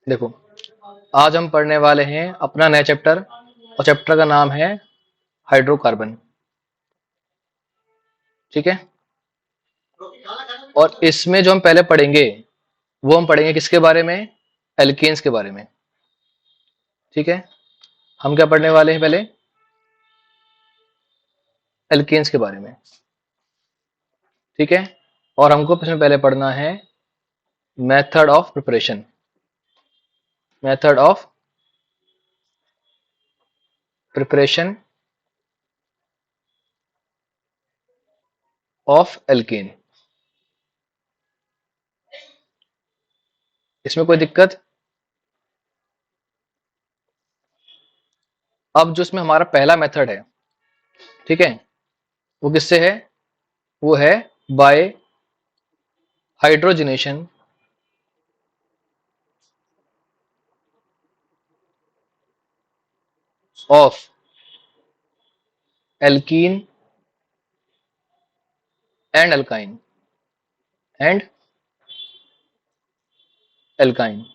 देखो, आज हम पढ़ने वाले हैं अपना नया चैप्टर, और चैप्टर का नाम है हाइड्रोकार्बन। ठीक है। और इसमें जो हम पहले पढ़ेंगे वो हम पढ़ेंगे किसके बारे में? एल्केन्स के बारे में। ठीक है। हम क्या पढ़ने वाले हैं पहले? एल्केन्स के बारे में। ठीक है। और हमको इसमें पहले पढ़ना है method of preparation. Method of preparation of alkene. इसमें कोई दिक्कत? अब जो इसमें हमारा पहला मेथड है, ठीक है, वो किससे है? वो है by hydrogenation of alkene and alkyne and alkyne.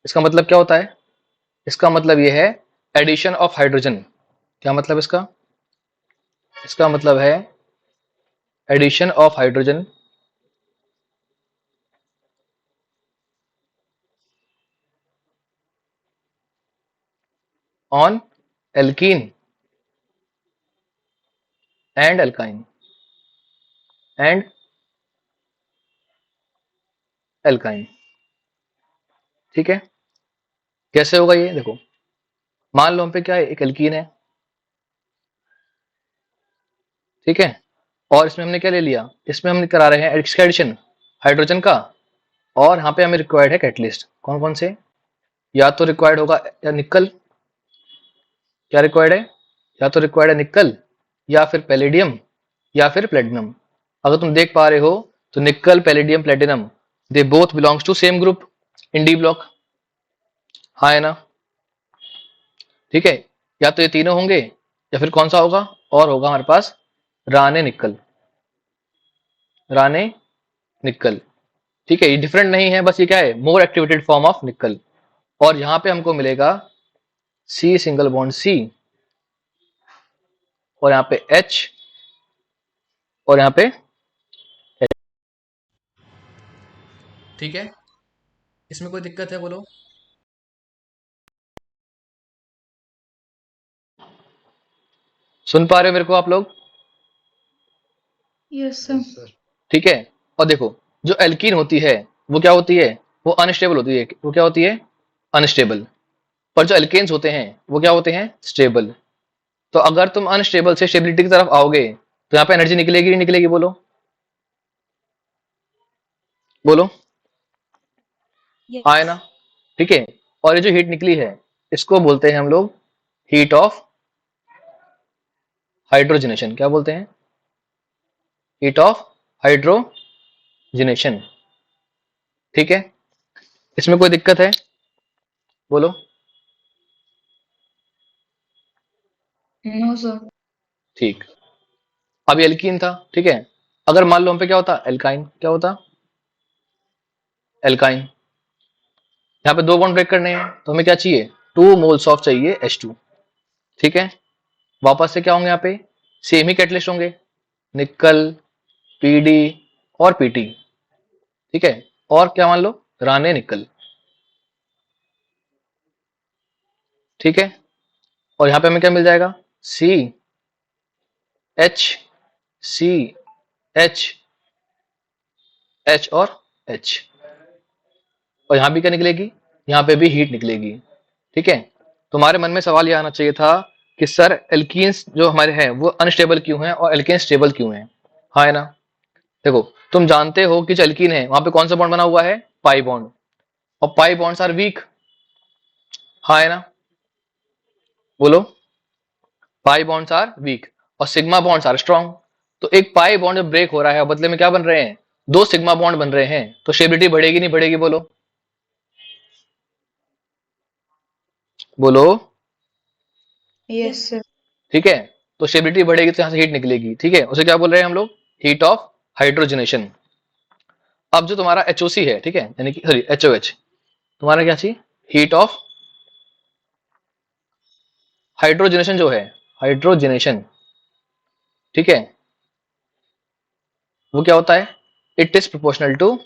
इसका मतलब क्या होता है? इसका मतलब यह है एडिशन ऑफ हाइड्रोजन। क्या मतलब इसका? इसका मतलब है addition of hydrogen on alkene and alkyne and alkyne. ठीक है। कैसे होगा ये? देखो, मान लो हम पे क्या है, एक एल्कीन है, ठीक है, और इसमें हमने क्या ले लिया? इसमें हम करा रहे हैं इसका एडिशन हाइड्रोजन का, और यहाँ पे हमें रिक्वायर्ड है कैटलिस्ट। कौन कौन से? या तो रिक्वायर्ड होगा या निकल। क्या रिक्वायर्ड है? या तो रिक्वायर्ड है निकल, या फिर पैलेडियम, या फिर प्लेटिनम। अगर तुम देख पा रहे हो तो nickel, palladium, platinum, they both belongs to same group in D block. हाँ है ना? ठीक है। या तो ये तीनों होंगे, या फिर कौन सा होगा और होगा हमारे पास? राने निकल। राने निकल। ठीक है। ये डिफरेंट नहीं है, बस ये क्या है, मोर एक्टिवेटेड फॉर्म ऑफ निकल। और यहां पे हमको मिलेगा सी सिंगल बॉन्ड सी, और यहाँ पे एच, और यहाँ पे H। ठीक है। इसमें कोई दिक्कत है बोलो? सुन पा रहे हो मेरे को आप लोग? Yes sir. ठीक है। और देखो, जो एल्कीन होती है वो क्या होती है? वो अनस्टेबल होती है। वो क्या होती है? अनस्टेबल। पर जो एल्केन्स होते हैं वो क्या होते हैं? स्टेबल। तो अगर तुम अनस्टेबल से स्टेबिलिटी की तरफ आओगे तो यहाँ पे एनर्जी निकलेगी नहीं निकलेगी? बोलो बोलो। हाँ है यस। ना? ठीक है। और ये जो हीट निकली है, इसको बोलते हैं हम लोग हीट ऑफ हाइड्रोजनेशन। क्या बोलते हैं? Heat of hydrogenation. ठीक है। इसमें कोई दिक्कत है? बोलो। No sir. ठीक। अब ये एल्कीन था, ठीक है। अगर मान लो हम पे क्या होता? एल्काइन। क्या होता? एल्काइन। यहाँ पे दो बॉन्ड ब्रेक करने हैं तो हमें क्या चाहिए? 2 मोल्स ऑफ चाहिए H2। ठीक है। वापस से क्या होंगे यहाँ पे? सेम ही कैटलिस्ट होंगे, निकल, पीडी और पीटी। ठीक है। और क्या मान लो? राने निकल। ठीक है। और यहाँ पे हमें क्या मिल जाएगा? C H, C H, H और एच। और यहाँ भी क्या निकलेगी? यहाँ पे भी हीट निकलेगी। ठीक है। तुम्हारे मन में सवाल ये आना चाहिए था कि सर एल्कीन्स जो हमारे हैं वो अनस्टेबल क्यों हैं और एल्केन स्टेबल क्यों हैं? हाँ है ना? देखो, तुम जानते हो कि जो एल्कीन है वहां पे कौन सा बॉन्ड बना हुआ है? Pi bond. और पाई बॉन्ड्स आर वीक। हाँ है ना? बोलो। पाई बॉन्ड्स आर वीक और सिग्मा बॉन्ड्स आर स्ट्रॉन्ग। तो एक पाई बॉन्ड जब ब्रेक हो रहा है, बदले में क्या बन रहे हैं? 2 सिग्मा बॉन्ड बन रहे हैं, तो स्टेबिलिटी बढ़ेगी नहीं बढ़ेगी? बोलो बोलो। Yes sir. ठीक है। तो स्टेबिलिटी बढ़ेगी तो यहां से हीट निकलेगी। ठीक है। उसे क्या बोल रहे हैं हम लोग? Heat of hydrogenation. अब जो तुम्हारा HOC है, ठीक है, यानी कि सॉरी HOH, तुम्हारा क्या चाहिए, हीट ऑफ हाइड्रोजनेशन जो है, हाइड्रोजनेशन, ठीक है, वो क्या होता है, it is proportional to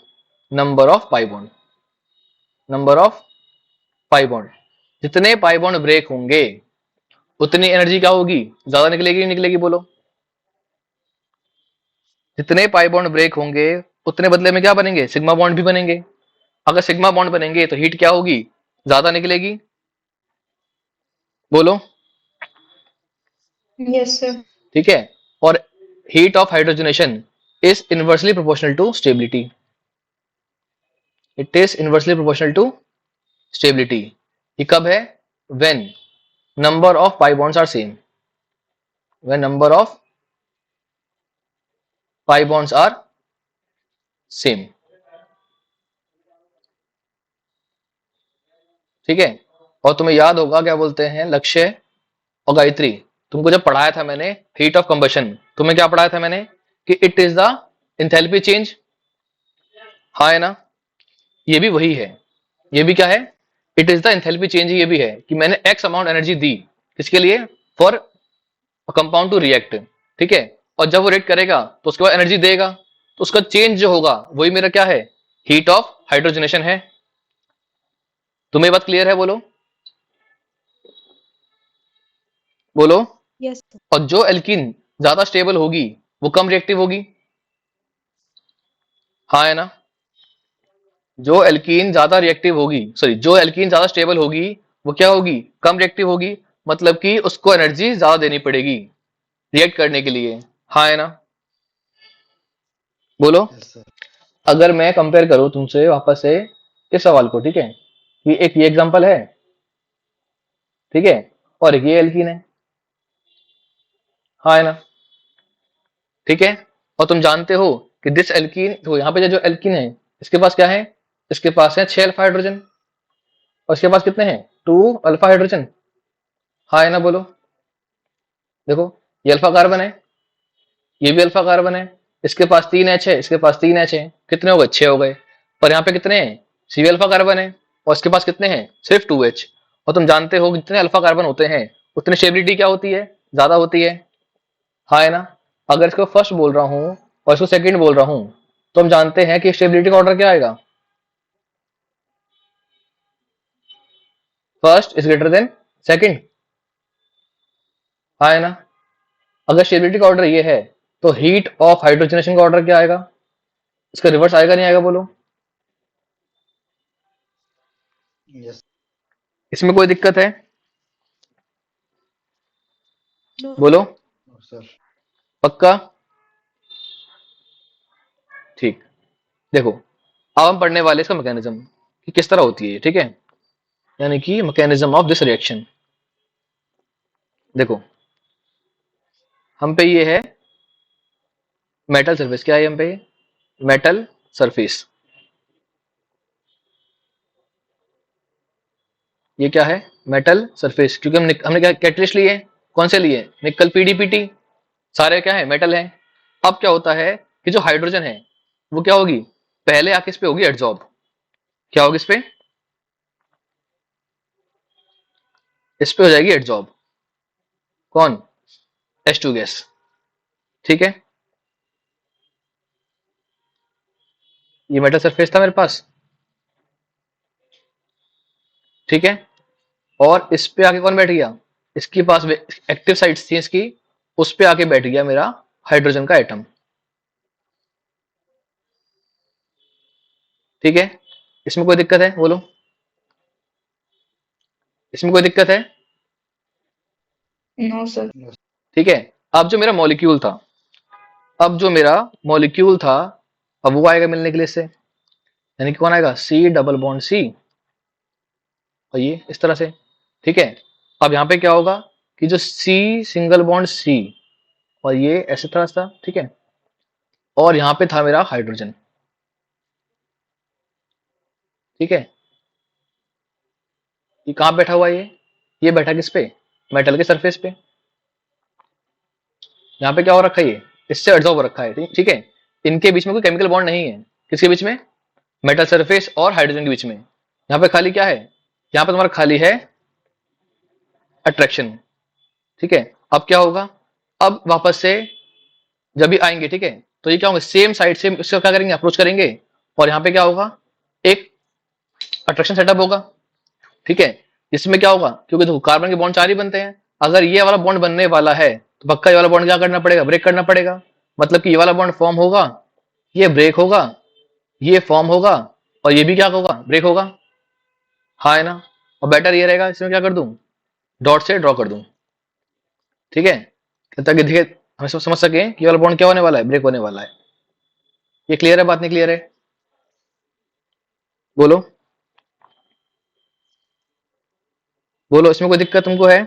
number of pi bond, number of pi bond, जितने पाई बॉन्ड ब्रेक होंगे उतनी एनर्जी क्या होगी, ज्यादा निकलेगी, निकलेगी बोलो, जितने पाई बॉन्ड ब्रेक होंगे उतने बदले में क्या बनेंगे, सिग्मा बॉन्ड भी बनेंगे, अगर सिग्मा बॉन्ड बनेंगे तो हीट क्या होगी, ज्यादा निकलेगी, बोलो, Yes, sir. ठीक है, और heat of hydrogenation is inversely proportional to stability, it is inversely proportional to stability, ये कब है, when number of pi bonds are same, when number of pi bonds are same, ठीक है, और तुम्हें याद होगा क्या बोलते हैं लक्ष्य और गायत्री, तुमको जब पढ़ाया था मैंने हीट ऑफ कंबशन, तुम्हें क्या पढ़ाया था मैंने कि it is the enthalpy change, हाँ है ना, ये भी वही है, ये भी क्या है, it is the enthalpy change, ये भी है कि मैंने एक्स अमाउंट एनर्जी दी, किसके लिए, फॉर कंपाउंड टू रिएक्ट, ठीक है, और जब वो रिएक्ट करेगा तो उसके बाद एनर्जी देगा, तो उसका चेंज जो होगा वही मेरा क्या है, हीट ऑफ हाइड्रोजनेशन है, तुम्हें बात क्लियर है, बोलो, बोलो, Yes, sir. और जो एल्कीन ज्यादा स्टेबल होगी वो कम रिएक्टिव होगी, हाँ है ना, जो एल्कीन ज्यादा रिएक्टिव होगी, सॉरी जो एल्कीन ज्यादा स्टेबल होगी वो क्या होगी, कम रिएक्टिव होगी, मतलब कि उसको एनर्जी ज्यादा देनी पड़ेगी रिएक्ट करने के लिए, हाँ है ना, बोलो, यस सर। अगर मैं कंपेयर करूं तुमसे वापस से इस सवाल को, ठीक है, कि एक ये एग्जांपल है, ठीक है, और एक ये एल्कीन है, हाँ है ना, ठीक है, और तुम जानते हो कि दिस एल्कीन, तो यहाँ पे जो एल्कीन है इसके पास क्या है, इसके पास है 6 अल्फा हाइड्रोजन, और इसके पास कितने हैं, 2 अल्फा हाइड्रोजन, हाँ है ना, बोलो, देखो ये अल्फा कार्बन है, ये भी अल्फा कार्बन है, इसके पास 3 H है, इसके पास 3 H है, कितने हो गए, 6 हो गए, पर यहाँ पे कितने हैं, सी अल्फा कार्बन है, और इसके पास कितने हैं, सिर्फ 2H, और तुम जानते हो जितने अल्फा कार्बन होते हैं उतनी स्टेबिलिटी क्या होती है, ज्यादा होती है, हाँ है ना, अगर इसको फर्स्ट बोल रहा हूँ और इसको सेकंड बोल रहा हूँ तो हम जानते हैं कि स्टेबिलिटी का ऑर्डर क्या आएगा, first is greater than second, हाँ है ना, अगर स्टेबिलिटी का ऑर्डर ये है तो हीट ऑफ हाइड्रोजनेशन का ऑर्डर क्या आएगा, इसका रिवर्स आएगा नहीं आएगा, बोलो, यस इसमें कोई दिक्कत है, No, बोलो, सर। पक्का, ठीक, देखो अब हम पढ़ने वाले इसका मैकेनिज्म कि किस तरह होती है, ठीक है, यानी कि मैकेनिज्म ऑफ दिस रिएक्शन, देखो हम पे ये है मेटल सरफेस, क्या है हम पे, मेटल सरफेस, ये क्या है, मेटल सरफेस, क्योंकि हमने क्या कैटलिस्ट लिए, कौन से लिए, निकल PDPT, सारे क्या है, मेटल है, अब क्या होता है कि जो हाइड्रोजन है वो क्या होगी, पहले आके इस पे होगी एड्सॉर्ब, क्या होगी इस पे हो जाएगी एड्सॉर्ब, कौन, H2 गैस, ठीक है, ये मेटल सरफेस था मेरे पास, ठीक है, और इस पे आके कौन बैठ गया, इसके पास एक्टिव साइट्स थी इसकी, उस पे आके बैठ गया मेरा हाइड्रोजन का एटम, ठीक है, इसमें कोई दिक्कत है, बोलो, इसमें कोई दिक्कत है, No, sir. ठीक है, अब जो मेरा मॉलिक्यूल था, अब जो मेरा मॉलिक्यूल था, अब वो आएगा मिलने के लिए इससे, यानी कि कौन आएगा, C डबल बॉन्ड C, और ये इस तरह से, ठीक है, अब यहाँ पे क्या होगा कि जो C सिंगल बॉन्ड C, और ये ऐसे तरह था, ठीक है, और यहाँ पे था मेरा हाइड्रोजन, ठीक है, ये कहाँ बैठा हुआ है, ये बैठा किस पे, मेटल के सरफेस पे, यहाँ पे क्या हो रखा है, ये इससे एड्सॉर्ब हो रखा है, ठीक है, इनके बीच में कोई केमिकल बॉन्ड नहीं है, किसके बीच में? मेटल सरफेस और हाइड्रोजन के बीच में। यहाँ पे खाली क्या है? यहाँ पे तुम्हारा खाली है अट्रैक्शन। ठीक है, अब क्या होगा? अब वापस से जब भी आएंगे, ठीक है, तो ये क्या होंगे? सेम साइड से इसका क्या करेंगे? अप्रोच करेंगे, और यहाँ पे क्या होगा? एक अट्रैक्शन सेटअप होगा। ठीक है, इसमें क्या होगा? क्योंकि देखो कार्बन के बॉन्ड 4 ही बनते हैं, अगर ये वाला बॉन्ड बनने वाला है तो पक्का ये वाला बॉन्ड क्या करना पड़ेगा? ब्रेक करना पड़ेगा। मतलब कि ये वाला बॉन्ड फॉर्म होगा, ये ब्रेक होगा, ये फॉर्म होगा, और ये भी क्या होगा? ब्रेक होगा। हाँ है ना? और बेटर ये रहेगा इसमें क्या कर दूं? डॉट से ड्रॉ कर दूं। ठीक है, ताकि देखिए हमें समझ सके कि ये वाला बॉन्ड क्या होने वाला है? ब्रेक होने वाला है। ये क्लियर है? बात नहीं क्लियर है? बोलो बोलो, इसमें कोई दिक्कत तुमको है?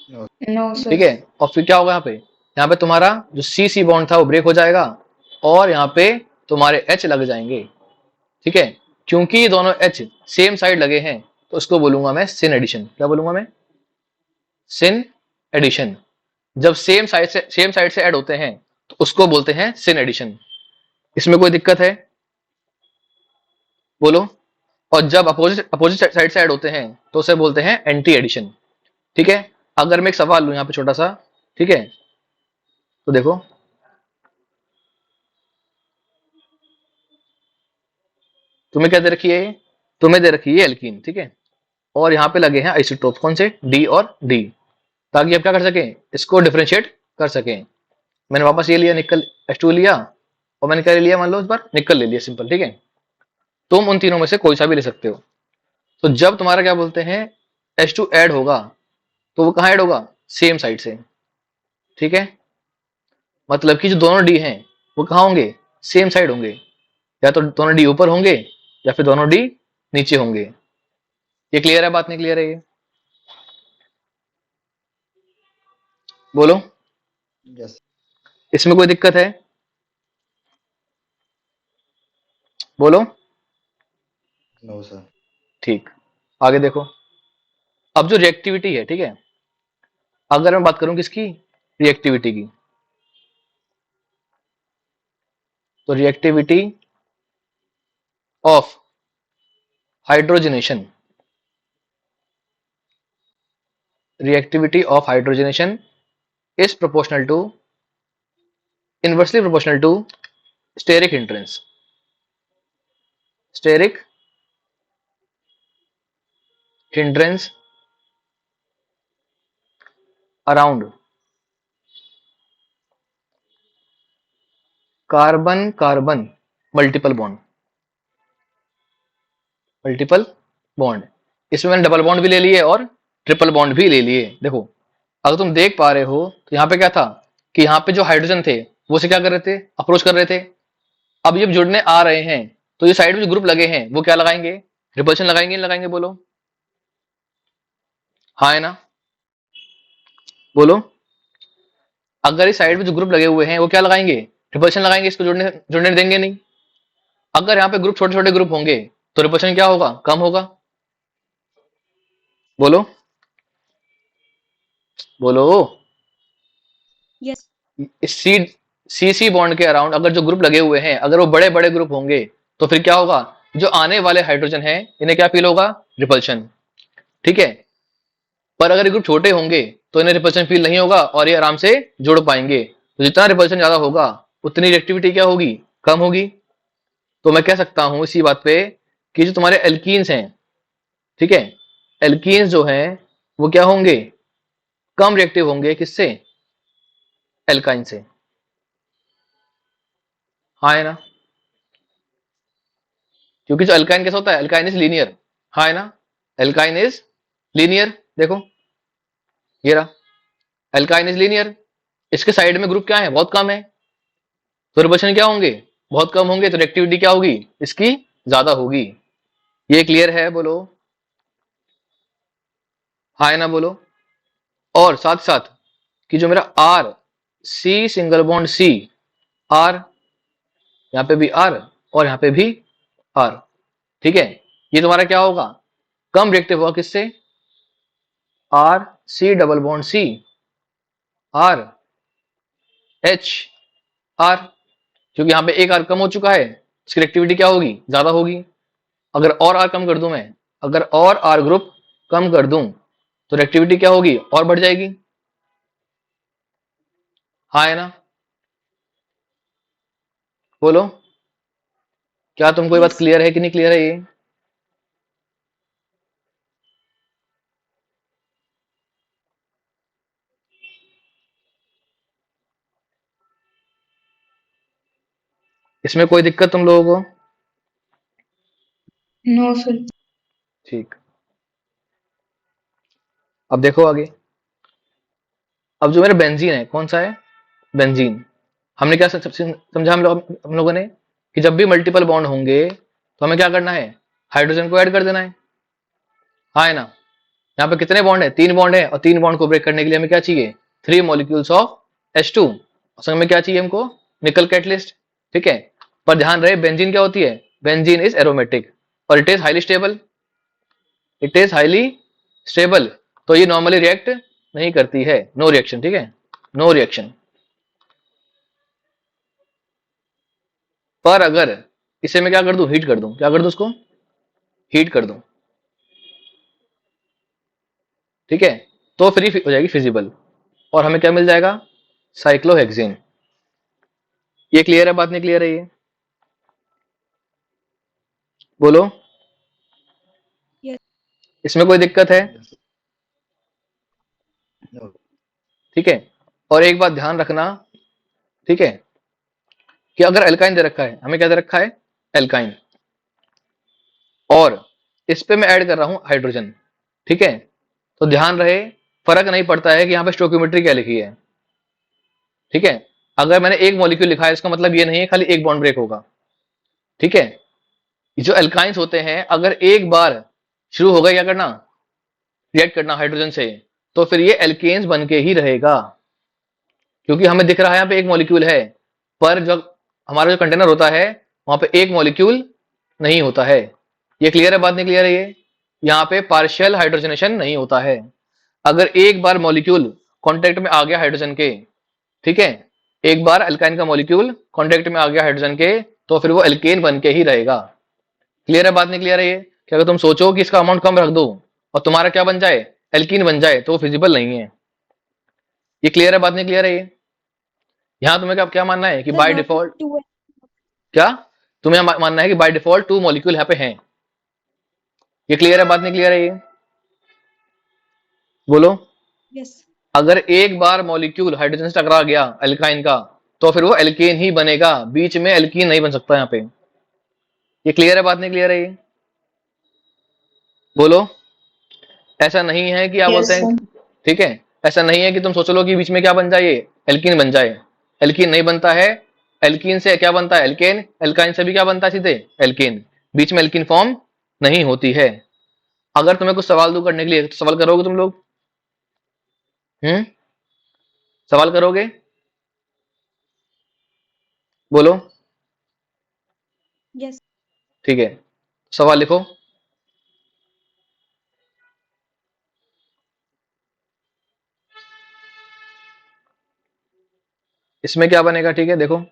No. No, ठीक sir. है, और फिर क्या होगा? यहाँ पे तुम्हारा जो सी सी बॉन्ड था वो ब्रेक हो जाएगा, और यहाँ पे तुम्हारे एच लग जाएंगे। ठीक है, क्योंकि ये दोनों एच सेम साइड लगे हैं तो उसको बोलूंगा मैं सिन एडिशन। क्या बोलूंगा मैं? Syn addition. जब सेम साइड से ऐड होते हैं तो उसको बोलते हैं सिन एडिशन। इसमें कोई दिक्कत है? बोलो। और जब अपोजिट अपोजिट साइड से ऐड होते हैं तो उसे बोलते हैं एंटी एडिशन। ठीक है, अगर मैं एक सवाल लूं यहाँ पे छोटा सा, ठीक है, तो देखो तुम्हें क्या दे रखी है? तुम्हें दे रखी है एल्कीन, ठीक है, और यहाँ पे लगे हैं आइसोटोप, कौन से? डी और डी, ताकि आप क्या कर सकें? इसको डिफरेंशिएट कर सकें। मैंने वापस ये लिया निकल H2 लिया, और मैंने क्या ले लिया? मान लो इस बार निकल ले लिया, सिंपल। ठीक है, तुम उन तीनों में से कोई सा भी ले सकते हो। तो जब तुम्हारा क्या बोलते हैं H2 ऐड होगा तो वो कहाँ ऐड होगा? सेम साइड से। ठीक है, मतलब कि जो दोनों डी हैं वो कहाँ होंगे? सेम साइड होंगे। या तो दोनों डी ऊपर होंगे या फिर दोनों डी नीचे होंगे। ये क्लियर है? बात नहीं क्लियर है? ये बोलो, Yes. इसमें कोई दिक्कत है? बोलो। No, sir. ठीक, आगे देखो। अब जो रिएक्टिविटी है, ठीक है, अगर मैं बात करूं किसकी? रिएक्टिविटी की, तो reactivity of hydrogenation, reactivity of hydrogenation is proportional to, inversely proportional to steric hindrance. Steric hindrance around carbon carbon multiple bond, multiple bond. इसमें मैंने डबल बॉन्ड भी ले लिए और ट्रिपल बॉन्ड भी ले लिए। देखो, अगर तुम देख पा रहे हो तो यहाँ पे क्या था कि यहाँ पे जो हाइड्रोजन थे वो से क्या कर रहे थे? अप्रोच कर रहे थे। अब जब जुड़ने आ रहे हैं तो ये साइड में जो ग्रुप लगे हैं वो क्या लगाएंगे? रिपल्शन लगाएंगे, नहीं लगाएंगे? बोलो। हाँ है ना? बोलो। अगर इस साइड में जो ग्रुप लगे हुए हैं वो क्या लगाएंगे? रिपल्शन लगाएंगे, इसको जुड़ने जुड़ने देंगे नहीं। अगर यहाँ पे ग्रुप छोटे छोटे ग्रुप होंगे तो रिपल्शन क्या होगा? कम होगा। बोलो बोलो। Yes. इस सी सी बॉन्ड के अराउंड अगर जो ग्रुप लगे हुए हैं अगर वो बड़े बड़े ग्रुप होंगे तो फिर क्या होगा? जो आने वाले हाइड्रोजन है इन्हें क्या फील होगा? रिपल्शन। ठीक है, पर अगर ये ग्रुप छोटे होंगे तो इन्हें रिपल्शन फील नहीं होगा और ये आराम से जुड़ पाएंगे। तो जितना रिपल्शन ज्यादा होगा उतनी रिएक्टिविटी क्या होगी? कम होगी। तो मैं कह सकता हूं इसी बात पे कि जो तुम्हारे एल्कीन्स हैं, ठीक है, एल्कीन्स जो हैं वो क्या होंगे? कम रिएक्टिव होंगे। किससे? एल्काइन से। हाँ है ना? क्योंकि जो एल्काइन कैसा होता है? Alkyne is linear. हाँ है ना? Alkyne is linear. देखो ये रहा, एल्काइन इज लीनियर। इसके साइड में ग्रुप क्या है? बहुत कम है, तो रिपल्शन क्या होंगे? बहुत कम होंगे, तो रिएक्टिविटी क्या होगी? इसकी ज्यादा होगी। ये क्लियर है? बोलो। हाँ है ना? बोलो। और साथ साथ कि जो मेरा R C single bond C, R, यहाँ पे भी आर और यहाँ पे भी आर, ठीक है, ये तुम्हारा क्या होगा? कम रिएक्टिव होगा। किससे? R C double bond C, R H R. क्योंकि यहाँ पे एक आर कम हो चुका है, इसकी रिएक्टिविटी क्या होगी, ज्यादा होगी। अगर और आर कम कर दूं मैं, अगर और आर ग्रुप कम कर दूं तो रिएक्टिविटी क्या होगी, और बढ़ जाएगी। हाँ है ना, बोलो क्या तुमको ये बात Yes. क्लियर है कि नहीं क्लियर है ये। इसमें कोई दिक्कत तुम लोगों को। No, sir. ठीक, अब देखो आगे। अब जो मेरा बेंजीन है, कौन सा है, बेंजीन। हमने क्या समझा हम लोगों ने कि जब भी मल्टीपल बॉन्ड होंगे तो हमें क्या करना है, हाइड्रोजन को ऐड कर देना है। हाँ है ना, यहाँ पे कितने बॉन्ड है, 3 बॉन्ड है, और 3 बॉन्ड को ब्रेक करने के लिए हमें क्या चाहिए, 3 मॉलिक्यूल्स ऑफ H2। संग में क्या चाहिए हमको, निकल कैटलिस्ट। ठीक है, पर ध्यान रहे बेंजीन क्या होती है, बेंजीन इज एरोमेटिक और it is highly stable, it is highly stable. तो ये नॉर्मली रिएक्ट नहीं करती है, नो रिएक्शन। ठीक है, नो रिएक्शन। पर अगर इसे मैं क्या कर दूं, हीट कर दूं, क्या कर दूं उसको, हीट कर दूं। ठीक है, तो फ्री हो जाएगी फिजिबल, और हमें क्या मिल जाएगा, साइक्लोहेक्सेन। ये क्लियर है, बात नहीं क्लियर है ये, बोलो। Yes. इसमें कोई दिक्कत है। Yes. No. ठीक है, और एक बात ध्यान रखना, ठीक है, कि अगर एल्काइन दे रखा है, हमें क्या दे रखा है, एल्काइन, और इस पे मैं ऐड कर रहा हूं हाइड्रोजन। ठीक है, तो ध्यान रहे फर्क नहीं पड़ता है कि यहाँ पे स्टोइकियोमेट्री क्या लिखी है। ठीक है, अगर मैंने एक मॉलिक्यूल लिखा है इसका मतलब ये नहीं है खाली एक बॉन्ड ब्रेक होगा। ठीक है, जो एल्काइंस होते हैं अगर एक बार शुरू हो गए क्या करना, रिएक्ट करना हाइड्रोजन से, तो फिर ये एल्केन्स बन के ही रहेगा। क्योंकि हमें दिख रहा है यहाँ पे एक मॉलिक्यूल है, पर जब हमारा जो कंटेनर होता है वहां पे एक मॉलिक्यूल नहीं होता है। ये क्लियर है, बात नहीं क्लियर है ये, यहाँ पे पार्शियल हाइड्रोजनेशन नहीं होता है। अगर एक बार मॉलिक्यूल कांटेक्ट में आ गया हाइड्रोजन के, ठीक है, एक बार अल्काइन का मॉलिक्यूल कांटेक्ट में आ गया हाइड्रोजन के, तो फिर वो एल्केन बन के ही रहेगा। क्लियर है, बात नहीं क्लियर है ये, कि अगर तुम सोचो कि इसका अमाउंट कम रख दो और तुम्हारा क्या बन जाए, एल्कीन बन जाए, तो वो फिजिबल नहीं है। ये क्लियर है, बात नहीं क्लियर है ये। यहाँ तुम्हें क्या क्या मानना है कि Sir, by not default, two. क्या तुम्हें मानना है कि बाय डिफॉल्ट 2 मॉलिक्यूल यहाँ पे हैं। ये क्लियर है, बात नहीं क्लियर है ये, बोलो। Yes. अगर एक बार मॉलिक्यूल हाइड्रोजन से टकरा गया एल्काइन का, तो फिर वो एल्केन ही बनेगा, बीच में एल्कीन नहीं बन सकता यहाँ पे। ये क्लियर है, बात नहीं क्लियर है ये, बोलो। ऐसा नहीं है कि आप बोलते Yes, हैं, sir. ठीक है, ऐसा नहीं है कि तुम सोच लो कि बीच में क्या बन जाए, एल्कीन बन जाए। एल्कीन नहीं बनता है। एल्कीन से क्या बनता है, एल्केन। एल्काइन से भी क्या बनता है, सीधे एल्केन। बीच में एल्कीन फॉर्म नहीं होती है। अगर तुम्हें कुछ सवाल दूं करने के लिए तो सवाल करोगे तुम लोग, सवाल करोगे, बोलो। Yes. ठीक है, सवाल लिखो। इसमें क्या बनेगा, ठीक है, देखो।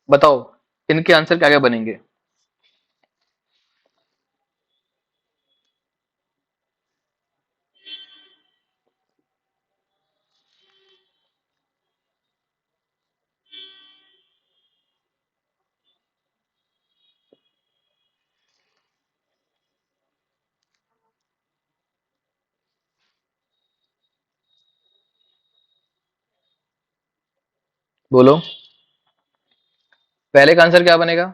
बताओ इनके आंसर क्या क्या बनेंगे। बोलो, पहले का आंसर क्या बनेगा।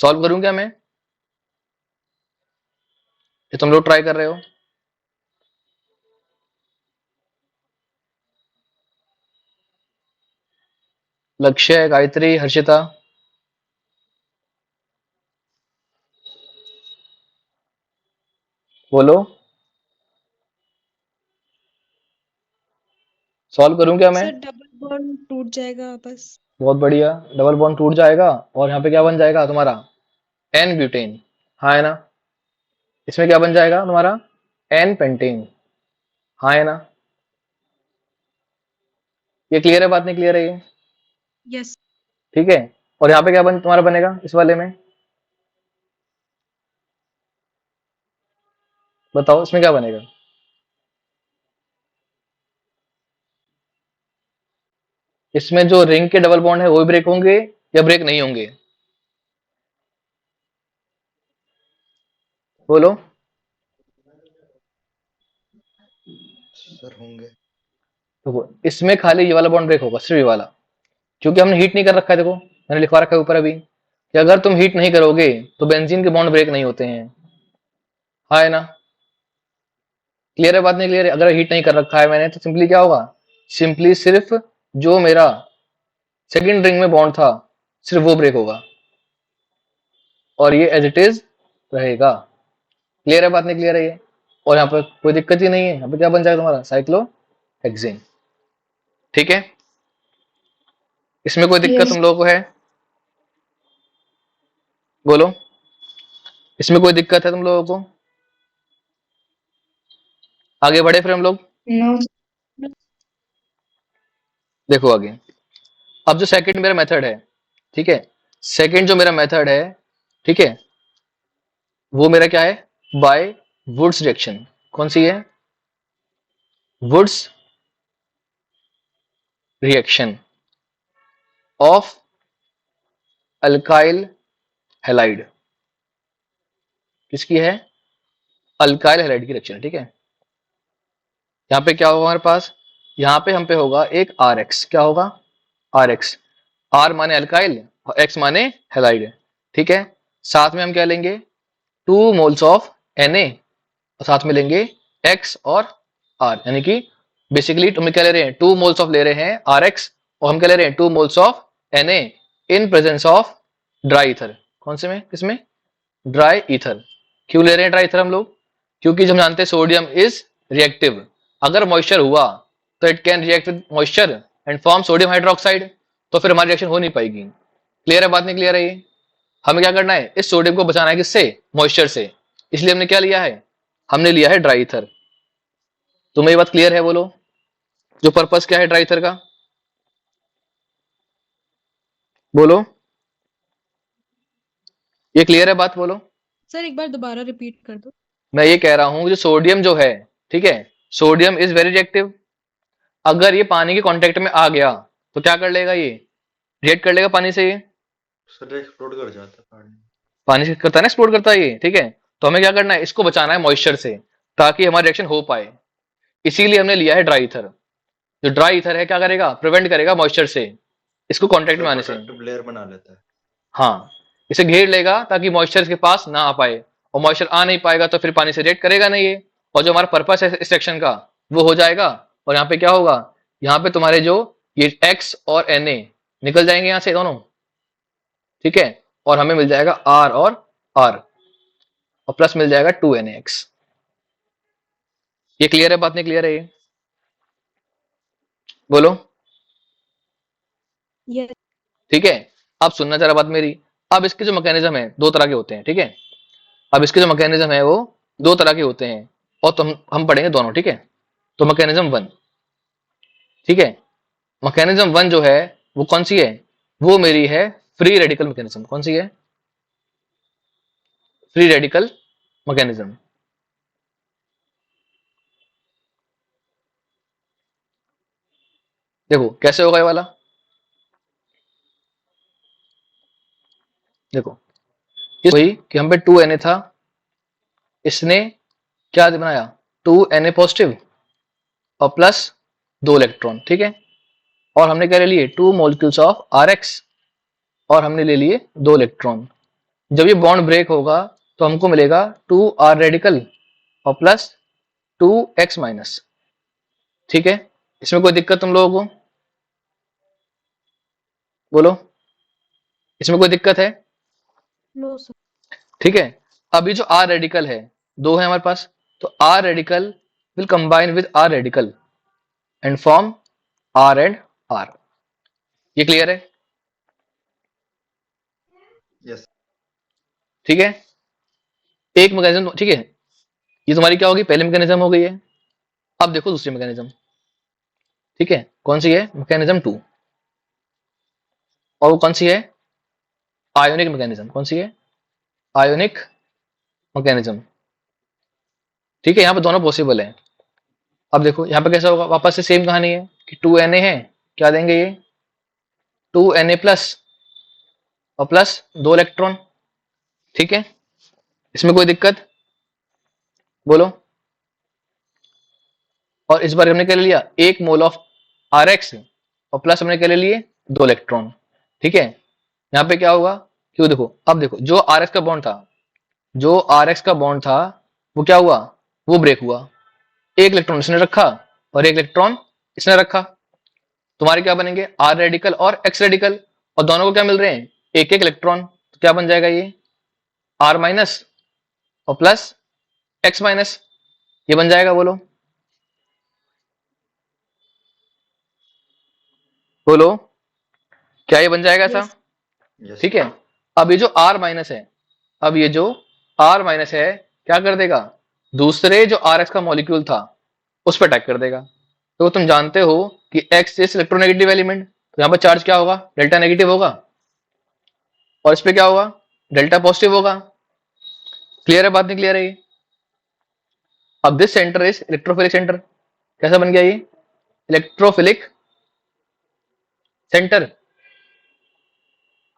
सॉल्व करूं क्या मैं? ये तुम लोग ट्राई कर रहे हो? लक्ष्य, गायत्री, हर्षिता, बोलो। सॉल्व करूं क्या मैं? सर डबल बॉन्ड टूट जाएगा बस। बहुत बढ़िया, डबल बॉन्ड टूट जाएगा और यहाँ पे क्या बन जाएगा तुम्हारा? N butane. हाँ है ना? इसमें क्या बन जाएगा तुम्हारा? N pentane. हाँ है ना? ये क्लियर है? बात नहीं क्लियर है ये? यस। ठीक है। और यहाँ पे क्या तुम्हारा बनेगा इस वाले में? बताओ इसमें क्या बनेगा? इसमें जो रिंग के डबल बॉन्ड है वो ब्रेक होंगे या ब्रेक नहीं होंगे? बोलो। सर होंगे। देखो इसमें खाली ये वाला बॉन्ड ब्रेक होगा, सिर्फ ये वाला, क्योंकि हमने हीट नहीं कर रखा है। देखो मैंने लिखवा रखा है ऊपर अभी कि अगर तुम हीट नहीं करोगे तो बेंजीन के बॉन्ड ब्रेक नहीं होते हैं। हाँ है ना? क्लियर है? बात नहीं क्लियर है? अगर हीट नहीं कर रखा है मैंने तो सिंपली क्या होगा? सिंपली सिर्फ जो मेरा सेकंड रिंग में बॉन्ड था सिर्फ वो ब्रेक होगा और ये एज इट इज रहेगा। क्लियर है? बात नहीं क्लियर है ये? और यहाँ पर कोई दिक्कत ही नहीं है। यहाँ पे क्या बन जाएगा तुम्हारा? साइक्लोहेक्सेन। ठीक है। इसमें कोई दिक्कत यस। तुम लोगों को है? बोलो। इसमें कोई दिक्कत है तुम लोगों को? आगे बढ़े फिर हम लोग। नो। देखो आगे। अब जो सेकंड मेरा मेथड है, ठीक है, सेकंड जो मेरा मेथड है, ठीक है, वो मेरा क्या है? By Wurtz reaction. कौन सी है? Wurtz reaction of alkyl halide. किसकी है? अल्काइल हैलाइड की रिएक्शन। ठीक है। यहाँ पे क्या होगा हमारे पास? यहाँ पे हम पे होगा एक आर एक्स। क्या होगा? R X. आर माने अल्काइल और एक्स माने हैलाइड। ठीक है। साथ में हम क्या लेंगे? 2 मोल्स ऑफ Na और साथ में लेंगे एक्स और आर, यानी कि बेसिकली तुम क्या ले रहे हैं? 2 मोल्स ऑफ ले रहे हैं आर एक्स और हम क्या ले रहे हैं? 2 moles of Na in presence of dry ether. कौन से में? किसमें? Dry ether. क्यों ले रहे हैं ड्राई ईथर हम लोग? क्योंकि हम जानते हैं सोडियम इज रिएक्टिव। अगर मॉइस्चर हुआ तो it can react with moisture and form sodium hydroxide, तो फिर हमारी रिएक्शन हो नहीं पाएगी। क्लियर है? बात नहीं क्लियर है ये? हमें क्या करना है? इस सोडियम को बचाना है किससे? मॉइस्चर से। इसलिए हमने क्या लिया है? हमने लिया है ड्राई ईथर। तुम्हें ये बात क्लियर है? बोलो। जो पर्पस क्या है ड्राई ईथर का? बोलो। ये क्लियर है बात? बोलो। सर एक बार दोबारा रिपीट कर दो। मैं ये कह रहा हूं जो सोडियम जो है, ठीक है, सोडियम इज वेरी रिएक्टिव। अगर ये पानी के कांटेक्ट में आ गया तो क्या कर लेगा? ये रिएक्ट कर लेगा पानी से। ये सर एक्सप्लोड कर जाता है पानी। पानी से करता है ना, एक्सप्लोड करता है ये। ठीक है। तो हमें क्या करना है? इसको बचाना है मॉइस्चर से ताकि हमारी रिएक्शन हो पाए। इसीलिए हमने लिया है ड्राई ईथर। जो ड्राई ईथर है क्या करेगा? प्रिवेंट करेगा मॉइस्चर से, इसको कांटेक्ट में आने से। प्रोटेक्टिव लेयर बना लेता है। हाँ, इसे घेर लेगा ताकि मॉइस्चर इसके पास ना आ पाए, और मॉइस्चर आ नहीं पाएगा तो फिर पानी से रिएक्ट करेगा नहीं ये, और जो हमारा पर्पस है इस रिएक्शन का वो हो जाएगा। और यहाँ पे क्या होगा? यहाँ पे तुम्हारे जो ये एक्स और Na निकल जाएंगे यहाँ से दोनों। ठीक है। और हमें मिल जाएगा आर और प्लस मिल जाएगा 2NaX। ये क्लियर है? बात नहीं क्लियर है ये? बोलो। यस। ठीक है। अब सुनना जरा बात मेरी। अब इसके जो मैकेनिज्म है दो तरह के होते हैं। ठीक है। अब इसके जो मैकेनिज्म है वो दो तरह के होते हैं और तुम हम पढ़ेंगे दोनों। ठीक है। तो मैकेनिज्म वन, ठीक है, मैकेनिज्म वन जो है वो कौन सी है? वो मेरी है फ्री रेडिकल मैकेनिज्म। कौन सी है? Free radical mechanism. देखो कैसे होगा ये वाला। देखो इस वही कि हम पे 2Na था, इसने क्या बनाया? 2Na पॉजिटिव और प्लस 2 इलेक्ट्रॉन। ठीक है। और हमने क्या ले लिए? 2 मोलिक्यूल्स ऑफ RX और हमने ले लिए 2 इलेक्ट्रॉन। जब ये बॉन्ड ब्रेक होगा तो हमको मिलेगा 2r रेडिकल और प्लस 2x माइनस। ठीक है, इसमें कोई दिक्कत तुम लोगों को? बोलो, इसमें कोई दिक्कत है? No sir. ठीक है, अब ये जो r रेडिकल है, दो है हमारे पास, तो r radical will combine with r radical and form r and r। ये क्लियर है? यस ठीक है, एक मैकेनिज्म। ठीक है, ये तुम्हारी क्या होगी, पहली मैकेनिज्म हो गई है। अब देखो दूसरी मैकेनिज्म। ठीक है, कौन सी है? मैकेनिज्म 2। और वो कौन सी है? Ionic mechanism. कौन सी है? Ionic mechanism. ठीक है, यहाँ पे दोनों पॉसिबल है। अब देखो यहाँ पे कैसा होगा, वापस से सेम कहानी है कि 2Na है, क्या देंगे ये 2Na प्लस और प्लस 2 इलेक्ट्रॉन। ठीक है, इसमें कोई दिक्कत? बोलो। और इस बार हमने क्या ले लिया, 1 मोल ऑफ Rx और प्लस हमने क्या ले लिए 2 इलेक्ट्रॉन। ठीक है, यहाँ पे क्या होगा, क्यों देखो, अब देखो जो Rx का बॉन्ड था, जो Rx का बॉन्ड था वो क्या हुआ, वो ब्रेक हुआ। 1 इलेक्ट्रॉन इसने रखा और 1 इलेक्ट्रॉन इसने रखा। तुम्हारे क्या बनेंगे, R रेडिकल और X रेडिकल, और दोनों को क्या मिल रहे हैं, एक एक इलेक्ट्रॉन। तो क्या बन जाएगा ये R माइनस और प्लस X माइनस, ये बन जाएगा। बोलो बोलो, क्या ये बन जाएगा ऐसा? यस। यस ठीक है, अब ये जो R माइनस है, अब ये जो R माइनस है क्या कर देगा, दूसरे जो RX का मॉलिक्यूल था उस पर अटैक कर देगा। तो तुम जानते हो कि X इज इलेक्ट्रोनेगेटिव एलिमेंट, तो यहाँ पर चार्ज क्या होगा, डेल्टा नेगेटिव होगा, और इस पे क्या होगा, डेल्टा पॉजिटिव होगा। क्लियर है बात, नहीं क्लियर है ये? अब this centre is electrophilic centre. कैसा बन गया ये, इलेक्ट्रोफिलिक सेंटर।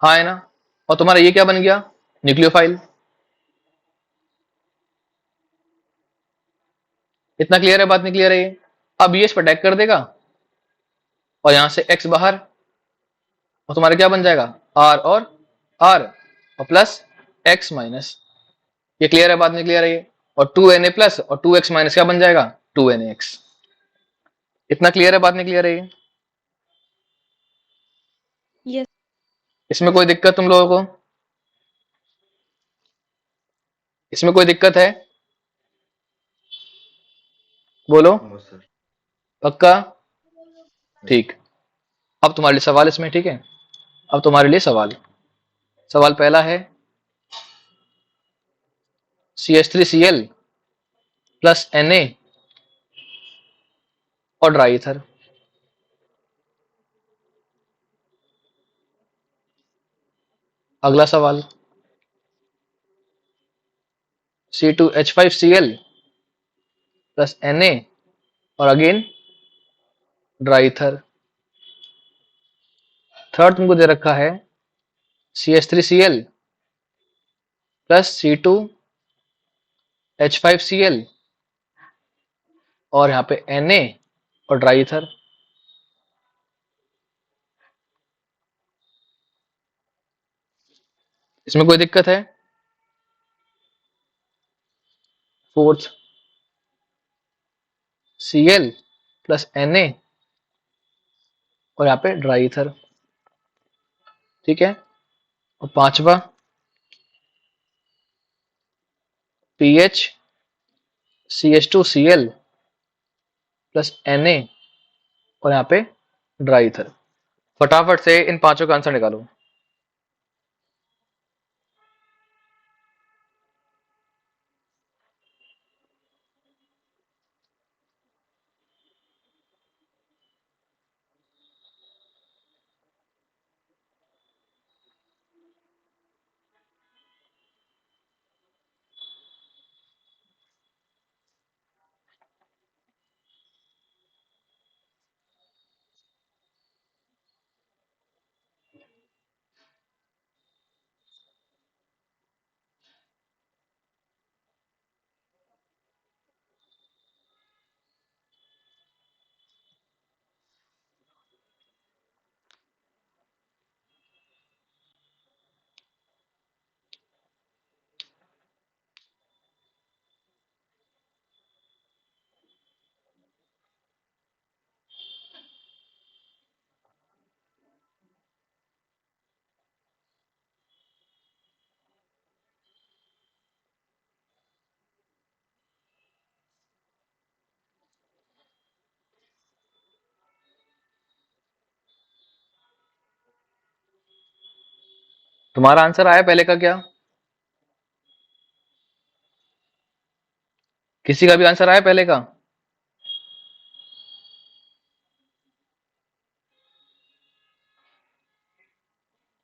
हाँ है ना, और तुम्हारा ये क्या बन गया, न्यूक्लियोफाइल। इतना क्लियर है बात, नहीं क्लियर है ये? अब ये इस पर अटैक कर देगा और यहां से X बाहर, और तुम्हारा क्या बन जाएगा, R और प्लस X माइनस। ये क्लियर है बात, नहीं क्लियर है ये? और 2Na प्लस और 2X माइनस क्या बन जाएगा, 2NaX। इतना क्लियर है बात, नहीं क्लियर है ये? यस। इसमें कोई दिक्कत तुम लोगों को? इसमें कोई दिक्कत है? बोलो। नो सर पक्का? यस ठीक। अब तुम्हारे लिए सवाल इसमें। ठीक है, अब तुम्हारे लिए सवाल। सवाल पहला है, CH3Cl प्लस Na और ड्राई ईथर। अगला सवाल, C2H5Cl प्लस Na और अगेन ड्राई ईथर। थर्ड तुमको दे रखा है CH3Cl प्लस C2H5Cl और यहाँ पे Na और ड्राई ईथर। इसमें कोई दिक्कत है? फोर्थ, Cl प्लस Na और यहाँ पे ड्राई ईथर। ठीक है, और पांचवा PH CH2Cl प्लस Na और यहाँ पे ड्राई ईथर। फटाफट से इन पांचों का आंसर निकालो। तुम्हारा आंसर आया पहले का क्या? किसी का भी आंसर आया पहले का?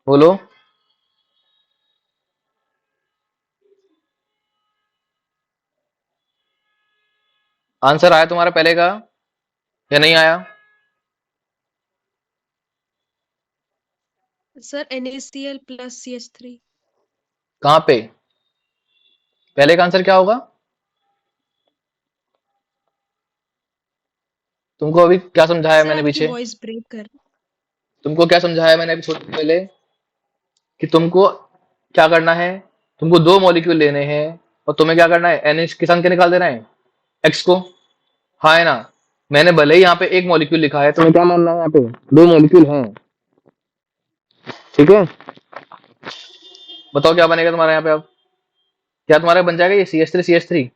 बोलो। आंसर आया तुम्हारा पहले का या नहीं आया? Sir NaCl plus CH3। कहां पे? पहले का आंसर क्या होगा? तुमको अभी क्या समझाया सर मैंने आपकी पीछे? वॉइस ब्रेक कर। तुमको क्या समझाया मैंने अभी थोड़ी देर पहले कि तुमको क्या करना है? तुमको दो मॉलिक्यूल लेने हैं और तुम्हें क्या करना है? NH के संग के निकाल देना है X को। हाँ है ना? मैंने भले ही यहाँ पे एक मॉलिक्यूल लिखा है, तुम्हें क्या मानना है? यहाँ पे दो मॉलिक्यूल हैं, ठीक है? बताओ क्या बनेगा तुम्हारे यहाँ पे अब? क्या तुम्हारा बन जाएगा ये CH3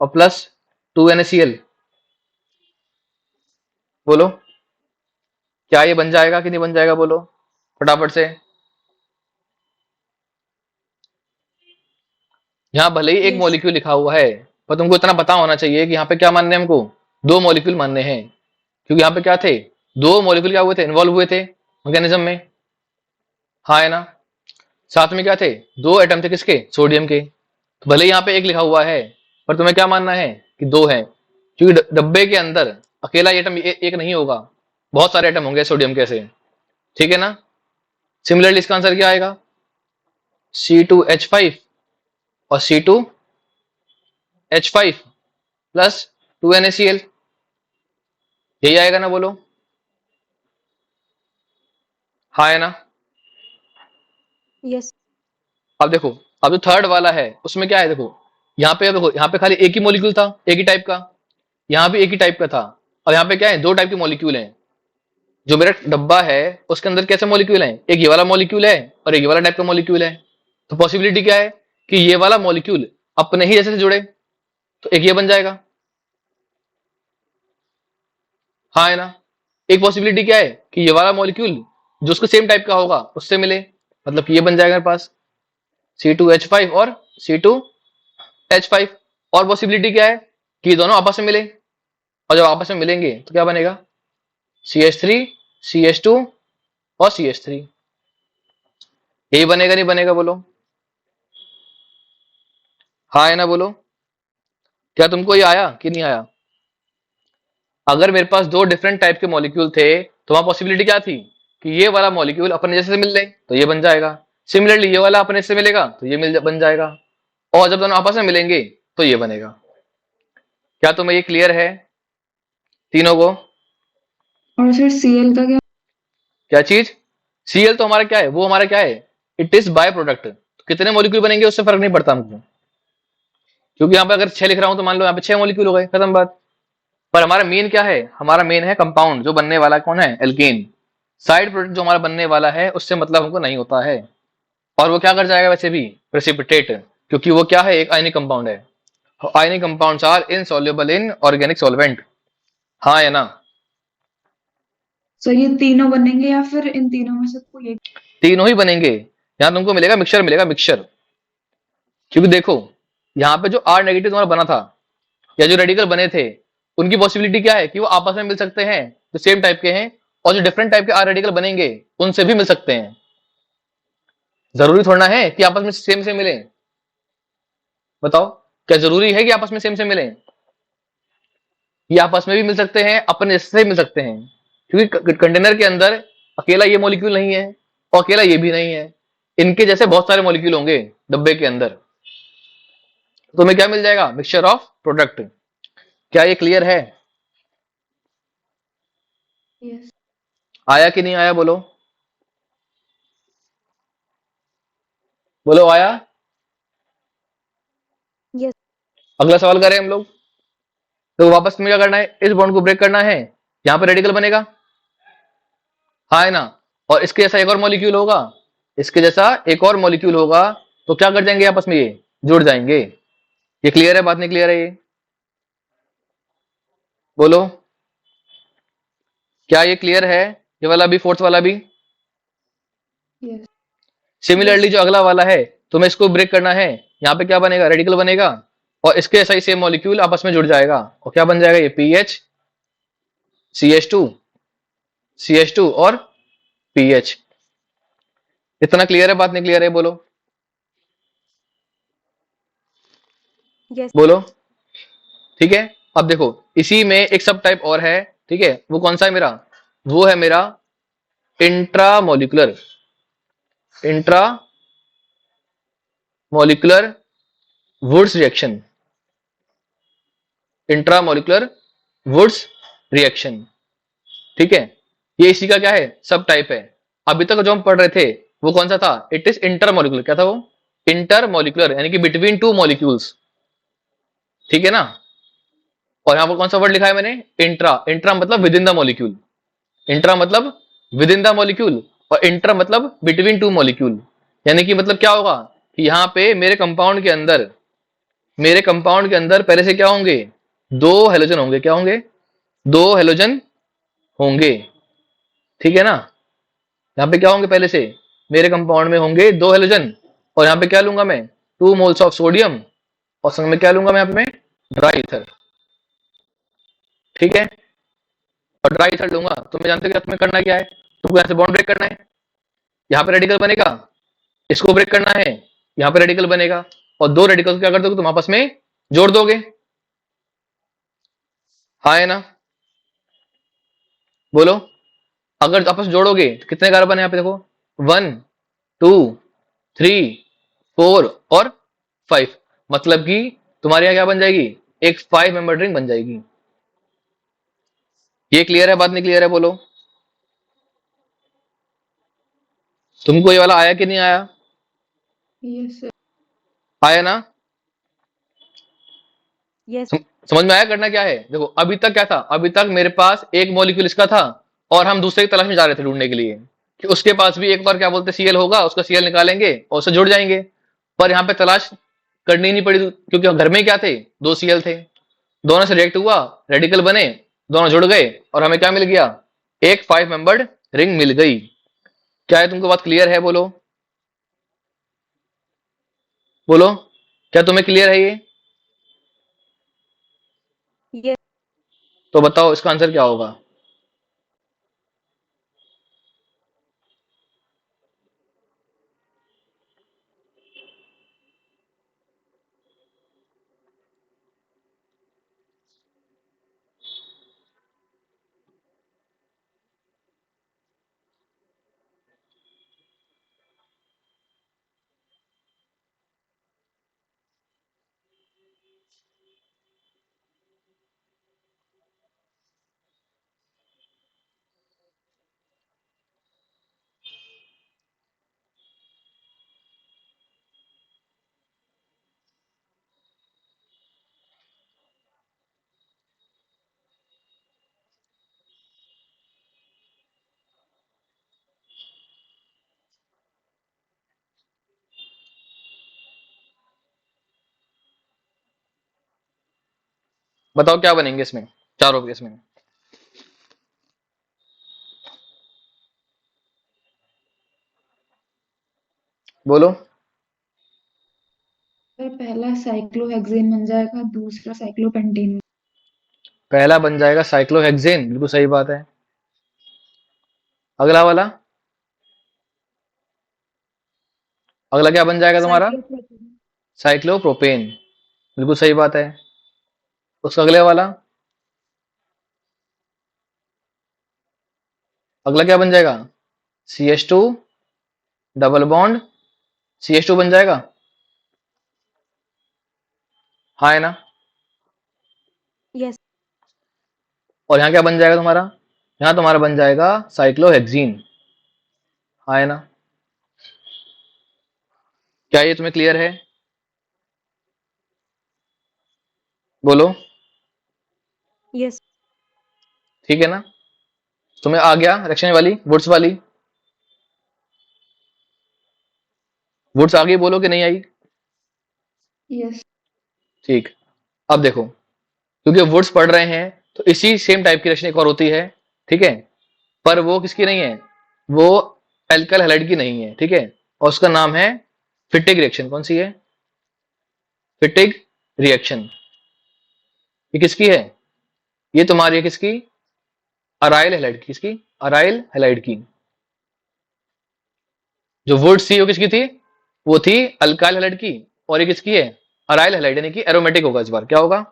और प्लस 2NaCl? बोलो क्या ये बन जाएगा कि नहीं बन जाएगा? बोलो फटाफट से। यहाँ भले ही एक यस। मॉलिक्यूल लिखा हुआ है, पर तुमको इतना पता होना चाहिए कि यहाँ पे क्या मानने हैं हमको? दो मॉलिक्यूल मानने हैं, क्योंकि यहाँ पे क्या थे? दो मॉलिक्यूल क्या हुए थे? इन्वॉल्व हुए थे मैकेनिज्म में। हाँ है ना? साथ में क्या थे? दो एटम थे, किसके? सोडियम के। तो भले ही यहाँ पे एक लिखा हुआ है, पर तुम्हें क्या मानना है कि दो है, क्योंकि डब्बे के अंदर अकेला एटम एक नहीं होगा, बहुत सारे एटम होंगे सोडियम के ऐसे, ठीक है ना? सिमिलरली इसका आंसर क्या आएगा? C2H5 और C2H5 प्लस 2NaCl, यही आएगा ना? बोलो हाँ है ना? यस। अब देखो, अब जो थर्ड वाला है उसमें क्या है? देखो यहाँ पे, देखो यहाँ पे खाली एक ही मॉलिक्यूल था, एक ही टाइप का। यहाँ भी एक ही टाइप का था, और यहाँ पे क्या है? दो टाइप के मॉलिक्यूल हैं। जो मेरा डब्बा है उसके अंदर कैसे मॉलिक्यूल हैं? एक ये वाला मॉलिक्यूल है और एक ये वाला टाइप का मॉलिक्यूल है। तो पॉसिबिलिटी क्या है कि ये वाला मॉलिक्यूल अपने ही जैसे से जुड़े, तो एक ये बन जाएगा। हाँ है ना? एक पॉसिबिलिटी क्या है कि ये वाला मॉलिक्यूल जो उसको सेम टाइप का होगा उससे मिले, मतलब कि ये बन जाएगा मेरे पास C2H5 और C2H5। और पॉसिबिलिटी क्या है कि ये दोनों आपस में मिले, और जब आपस में मिलेंगे तो क्या बनेगा? CH3 CH2 और CH3। यही बनेगा नहीं बनेगा? बोलो हाँ है ना? बोलो क्या तुमको ये आया कि नहीं आया? अगर मेरे पास दो डिफरेंट टाइप के मॉलिक्यूल थे तो वहां पॉसिबिलिटी क्या थी कि ये वाला मॉलिक्यूल अपने जैसे से मिल ले तो ये बन जाएगा, सिमिलरली ये वाला अपने से मिलेगा तो ये बन जाएगा, और जब दोनों आपस में मिलेंगे तो ये बनेगा। क्या तुम्हें ये क्लियर है तीनों को? और फिर Cl का क्या? क्या चीज? Cl तो हमारा क्या है? वो हमारा क्या है? It is by product. तो कितने मॉलिक्यूल बनेंगे उससे फर्क नहीं पड़ता हमको, क्योंकि यहाँ पे अगर 6 लिख रहा हूं तो मान लो यहाँ पे 6 मॉलिक्यूल हो गए, खत्म बात। पर हमारा मेन क्या है? हमारा मेन है कंपाउंड जो बनने वाला कौन है? एल्केन। साइड प्रोडक्ट जो हमारा बनने वाला है उससे मतलब हमको नहीं होता है, और वो क्या कर जाएगा वैसे भी? प्रेसिपिटेट, क्योंकि वो क्या है? एक आयनिक कंपाउंड है। Ionic compounds are insoluble in organic solvent. हाँ है ना? सर ये तीनों बनेंगे या फिर इन तीनों में से कोई एक? तीनों ही बनेंगे। यहाँ तुमको मिलेगा मिक्सचर, मिलेगा मिक्सचर, क्योंकि देखो यहाँ पे जो आर नेगेटिव तुम्हारा बना था या जो रेडिकल बने थे, उनकी पॉसिबिलिटी क्या है कि वो आपस में मिल सकते हैं जो सेम टाइप के हैं, और जो डिफरेंट टाइप के आर रेडिकल बनेंगे उनसे भी मिल सकते हैं। जरूरी थोड़ा है कि आपस में सेम से मिले? बताओ क्या जरूरी है कि आपस में सेम से मिले? ये आपस में भी मिल सकते हैं, अपने से मिल सकते हैं, क्योंकि कंटेनर के अंदर अकेला ये मॉलिक्यूल नहीं है और अकेला ये भी नहीं है, इनके जैसे बहुत सारे मॉलिक्यूल होंगे डब्बे के अंदर। तो तुम्हें क्या मिल जाएगा? Mixture of product. क्या ये क्लियर है? यस। आया कि नहीं आया? बोलो बोलो आया? यस। अगला सवाल करें हम लोग। तो वापस में क्या करना है? इस बॉन्ड को ब्रेक करना है, यहां पे रेडिकल बनेगा, हाँ है ना? और इसके जैसा एक और मॉलिक्यूल होगा, इसके जैसा एक और मॉलिक्यूल होगा, तो क्या कर जाएंगे? आपस में ये जुड़ जाएंगे। ये क्लियर है? बात नहीं क्लियर है ये? बोलो क्या ये क्लियर है? ये वाला भी, फोर्थ वाला भी? यस सिमिलरली जो अगला वाला है, तुम्हें इसको ब्रेक करना है, यहाँ पे क्या बनेगा, रेडिकल बनेगा, और इसके ऐसा ही सेम मॉलिक्यूल आपस में जुड़ जाएगा, और क्या बन जाएगा, ये पीएच CH2 और पीएच। इतना क्लियर है, बात नहीं क्लियर है, बोलो यस बोलो। ठीक है, अब देखो इसी में एक सब टाइप और है, ठीक है, वो कौन सा है मेरा, वो है मेरा intramolecular intramolecular Wurtz reaction, intramolecular Wurtz reaction. ठीक है, ये इसी का क्या है, सब टाइप है। अभी तक जो हम पढ़ रहे थे वो कौन सा था, इट इज इंटरमोलिकुलर, क्या था वो, इंटरमोलिकुलर यानी कि बिटवीन टू मॉलिक्यूल्स। ठीक है ना, और यहां पर कौन सा वर्ड लिखा है मैंने, इंट्रा मतलब with in the molecule, intra मतलब विद इन द मॉलिक्यूल, और इंटर मतलब बिटवीन टू मॉलिक्यूल। यानी कि मतलब क्या होगा कि यहाँ पे मेरे कंपाउंड के अंदर पहले से क्या होंगे, दो हेलोजन होंगे, क्या होंगे, दो हेलोजन होंगे। ठीक है ना, यहाँ पे क्या होंगे, पहले से मेरे कंपाउंड में होंगे दो हेलोजन, और यहाँ पे क्या लूंगा मैं, 2 मोल्स ऑफ सोडियम, और संग में क्या लूंगा मैं यहाँ पे, ड्राई ईथर। ठीक है, और ड्राई ईथर लूंगा तो मैं जानते हो कि तुम्हें करना क्या है, तुमको यहाँ से बॉन्ड ब्रेक करना है, यहाँ पे रेडिकल बनेगा, इसको ब्रेक करना है, यहाँ पे रेडिकल बनेगा, और दो रेडिकल क्या कर दोगे तुम, आपस में जोड़ दोगे। हाँ है ना, बोलो। अगर आपस में जोड़ोगे तो कितने कार्बन है यहाँ पे, देखो 1 2 3 4 और 5, मतलब कि तुम्हारे यहाँ क्या बन जाएगी, एक 5 मेंबर रिंग बन जाएगी। ये क्लियर है, बात नहीं क्लियर है, बोलो। तुमको ये वाला आया कि नहीं आया, यस आया ना, यस समझ में आया करना क्या है। देखो अभी तक क्या था, अभी तक मेरे पास एक मॉलिक्यूल इसका था, और हम दूसरे की तलाश में जा रहे थे ढूंढने के लिए कि उसके पास भी एक बार क्या बोलते सीएल होगा, उसका सीएल निकालेंगे और उससे जुड़ जाएंगे। पर यहाँ पे तलाश करनी नहीं पड़ी, क्योंकि घर में क्या थे, दो सीएल थे, दोनों से रिएक्ट हुआ, रेडिकल बने, दोनों जुड़ गए, और हमें क्या मिल गया, एक 5 मेंबर्ड रिंग मिल गई। क्या है, तुमको बात क्लियर है, बोलो बोलो, क्या तुम्हें क्लियर है ये, यस तो बताओ इसका आंसर क्या होगा। बताओ क्या बनेंगे इसमें, चारों केस में, बोलो। सर पहला साइक्लोहेक्सेन बन जाएगा, दूसरा साइक्लोपेंटेन। पहला बन जाएगा साइक्लोहेक्सेन, बिल्कुल सही बात है। अगला वाला, अगला क्या बन जाएगा तुम्हारा, साइक्लोप्रोपेन साइक्लोप्रोपेन, बिल्कुल सही बात है। उसका अगले वाला, अगला क्या बन जाएगा, CH2 डबल बॉन्ड CH2 बन जाएगा, हाँ है ना। यस और यहाँ क्या बन जाएगा तुम्हारा, यहाँ तुम्हारा बन जाएगा साइक्लोहेक्सीन, हाँ है ना। क्या ये तुम्हें क्लियर है, बोलो। यस ठीक है ना, तुम्हें आ गया रिएक्शन वाली, वुड्स वाली, वुड्स आ गई, बोलो कि नहीं आई। यस ठीक, अब देखो, क्योंकि वुड्स पढ़ रहे हैं तो इसी सेम टाइप की रिएक्शन एक और होती है, ठीक है, पर वो किसकी नहीं है, वो एल्काइल हैलाइड की नहीं है, ठीक है, और उसका नाम है फिटिग रिएक्शन। कौन सी है? फिटिग रिएक्शन। ये किसकी है? ये तुम्हारी है किसकी? अराइल हैलाइड की। किसकी? अराइल हैलाइड की। जो वुड सी वो किसकी थी? वो थी अल्काइल हैलाइड की। और ये किसकी है? अराइल हैलाइड, यानी कि एरोमेटिक होगा इस बार। क्या होगा?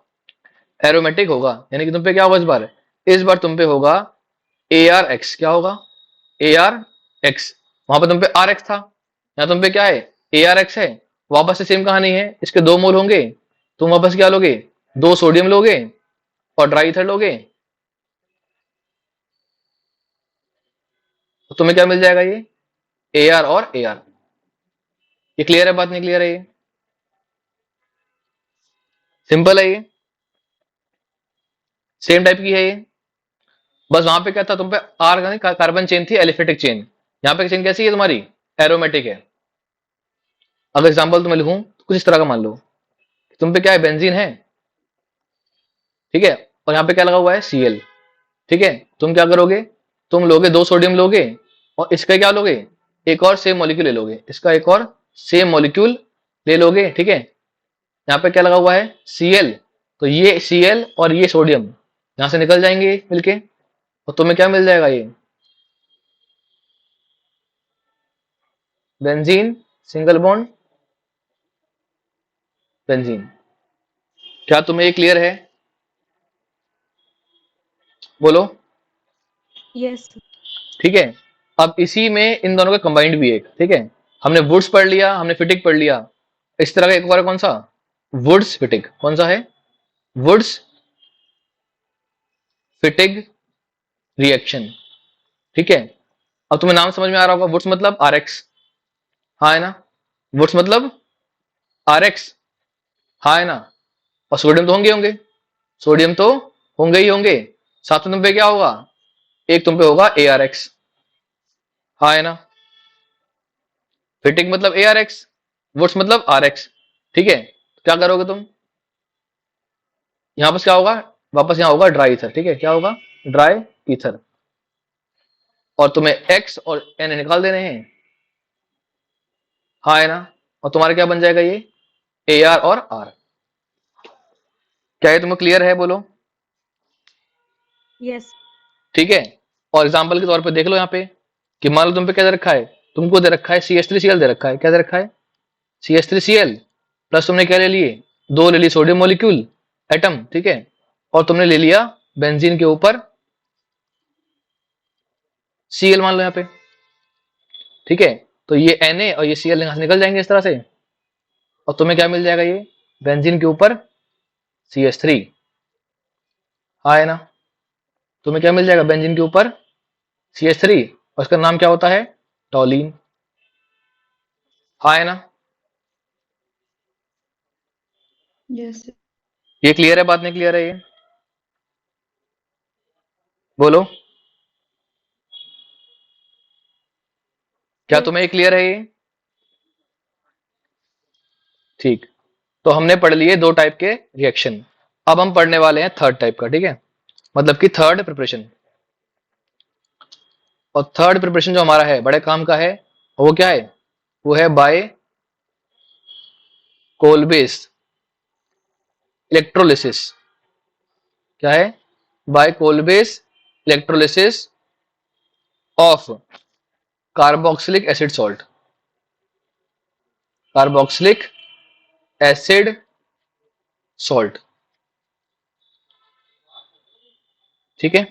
एरोमेटिक होगा, यानी कि तुम पे क्या होगा इस बार? इस बार तुम पे होगा AR-X। क्या होगा? AR-X। वहां पर तुम पे RX था, यहाँ तुम पे क्या है? AR-X है। वापस से सेम कहानी है, इसके 2 मोल होंगे, तुम वापस क्या लोगे? 2 सोडियम लोगे और ड्राई ईथर लोगे, तो तुम्हें क्या मिल जाएगा? ये AR और AR। ये क्लियर है? बात नहीं क्लियर है? ये सिंपल है, ये सेम टाइप की है ये। बस वहां पे क्या था, तुम पे आर कार्बन चेन थी, एलिफेटिक चेन। यहाँ पे चेन कैसी है तुम्हारी? एरोमेटिक है। अगर एग्जांपल तुम्हें लिखूं तो कुछ इस तरह का मान लो, तुम पे क्या है? बेंजीन है, ठीक है, और यहाँ पे क्या लगा हुआ है? Cl। ठीक है, तुम क्या करोगे? तुम लोगे 2 सोडियम लोगे और इसका क्या लोगे? एक और सेम मॉलिक्यूल ले लोगे, इसका एक और सेम मॉलिक्यूल ले लोगे, ठीक है। यहाँ पे क्या लगा हुआ है? Cl। तो ये Cl और ये सोडियम यहाँ से निकल जाएंगे मिलके, और तुम्हें क्या मिल जाएगा? ये बेंजीन, सिंगल बॉन्ड बेंजीन। क्या तुम्हें ये क्लियर है? बोलो। yes, ठीक है, अब इसी में इन दोनों का कंबाइंड भी एक, ठीक है। हमने वुड्स पढ़ लिया, हमने फिटिक पढ़ लिया। इस तरह का एक और है, कौन सा? Wurtz Fittig. कौन सा है? वुड्स फिटिग रिएक्शन, ठीक है। अब तुम्हें नाम समझ में आ रहा होगा, वुड्स मतलब RX। हाँ है ना? वुड्स मतलब RX। हाँ है ना? और सोडियम तो होंगे होंगे, सोडियम तो होंगे ही होंगे। साथ में तुम पे क्या होगा? एक तुम पे होगा ARX। हाँ है ना? फिटिंग मतलब ARX, वुड्स मतलब RX, ठीक है। क्या करोगे तुम? यहां पर क्या होगा? वापस यहां होगा ड्राई ईथर, ठीक है। क्या होगा? Dry ether. और तुम्हें X और N निकाल देने हैं। हाँ है ना? और तुम्हारा क्या बन जाएगा? ये AR और R। क्या ये तुम्हें क्लियर है? बोलो। yes, ठीक है, और एग्जाम्पल के तौर पे देख लो यहाँ पे, कि मान लो तुम पे क्या दे रखा है? तुमको दे रखा है CH3Cl दे रखा है। क्या दे रखा है? CH3Cl प्लस तुमने क्या ले लिए? 2 ले ली सोडियम मॉलिक्यूल एटम, ठीक है, और तुमने ले लिया बेंजीन के ऊपर Cl मान लो यहाँ पे, ठीक है। तो ये Na और ये Cl यहां से निकल जाएंगे इस तरह से, और तुम्हें क्या मिल जाएगा? ये बेंजीन के ऊपर CH3। हाँ है ना? तुम्हें क्या मिल जाएगा? बेंजीन के ऊपर CH3, और इसका नाम क्या होता है? टॉलीन। हाँ है ना? यस ये क्लियर है? बात नहीं क्लियर है? ये बोलो। क्या तुम्हें ये yes, क्लियर है? ये ठीक। तो हमने पढ़ लिए 2 टाइप के रिएक्शन। अब हम पढ़ने वाले हैं थर्ड टाइप का, ठीक है, मतलब कि थर्ड प्रिपरेशन। और थर्ड प्रिपरेशन जो हमारा है, बड़े काम का है, वो क्या है? वो है बाय कोलबेस इलेक्ट्रोलिसिस। क्या है? By Kolbe's electrolysis of carboxylic acid salt. Carboxylic acid salt, ठीक है।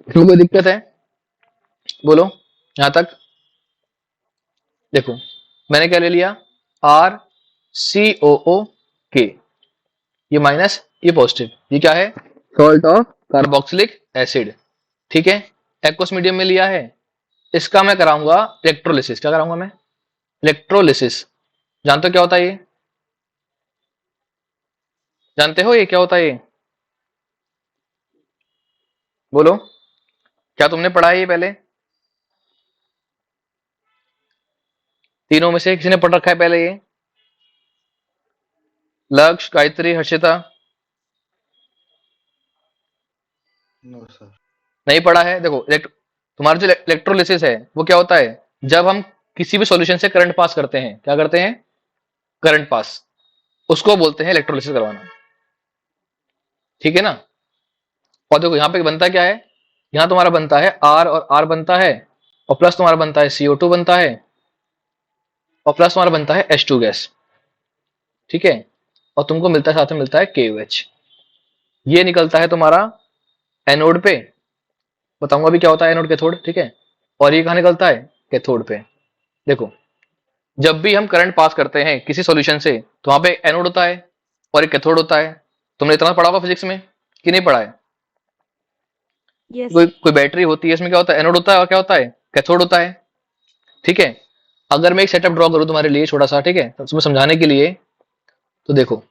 क्यों, कोई दिक्कत है? बोलो यहां तक। देखो, मैंने क्या ले लिया? RCOO ये माइनस, ये पॉजिटिव, ये क्या है? सॉल्ट ऑफ कार्बोक्सिलिक एसिड, ठीक है। एक्वस मीडियम में लिया है। इसका मैं कराऊंगा इलेक्ट्रोलिसिस। क्या कराऊंगा मैं? इलेक्ट्रोलिसिस। जानते हो क्या होता है ये? जानते हो ये क्या होता है? ये बोलो। क्या तुमने पढ़ा है ये पहले? तीनों में से किसी ने पढ़ रखा है पहले ये? लक्ष्य, गायत्री, हर्षिता? No, sir. नहीं पढ़ा है? देखो तुम्हारा जो इलेक्ट्रोलिसिस है वो क्या होता है, जब हम किसी भी सॉल्यूशन से करंट पास करते हैं, क्या करते हैं, करंट पास, उसको बोलते हैं इलेक्ट्रोलिसिस करवाना, ठीक है ना। और देखो यहाँ पे बनता क्या है, यहाँ तुम्हारा बनता है आर और आर बनता है, और प्लस तुम्हारा बनता है CO2 बनता है, और प्लस तुम्हारा बनता है H2 गैस, ठीक है। और तुमको मिलता है, साथ में मिलता है KOH। ये निकलता है तुम्हारा एनोड पे, बताऊंगा अभी क्या होता है एनोड कैथोड, ठीक है। और ये कहाँ निकलता है, कैथोड पे। देखो जब भी हम करंट पास करते हैं किसी सॉल्यूशन से, तो वहां पे एनोड होता है और एक कैथोड होता है। तुमने इतना पढ़ा होगा फिजिक्स में कि नहीं पढ़ा है? yes, कोई बैटरी होती है, इसमें क्या होता है, एनोड होता है और क्या होता है, कैथोड होता है, ठीक है। अगर मैं एक सेटअप ड्रॉ करूं तुम्हारे लिए छोटा सा, ठीक है, तो तुम्हें समझाने के लिए, तो देखो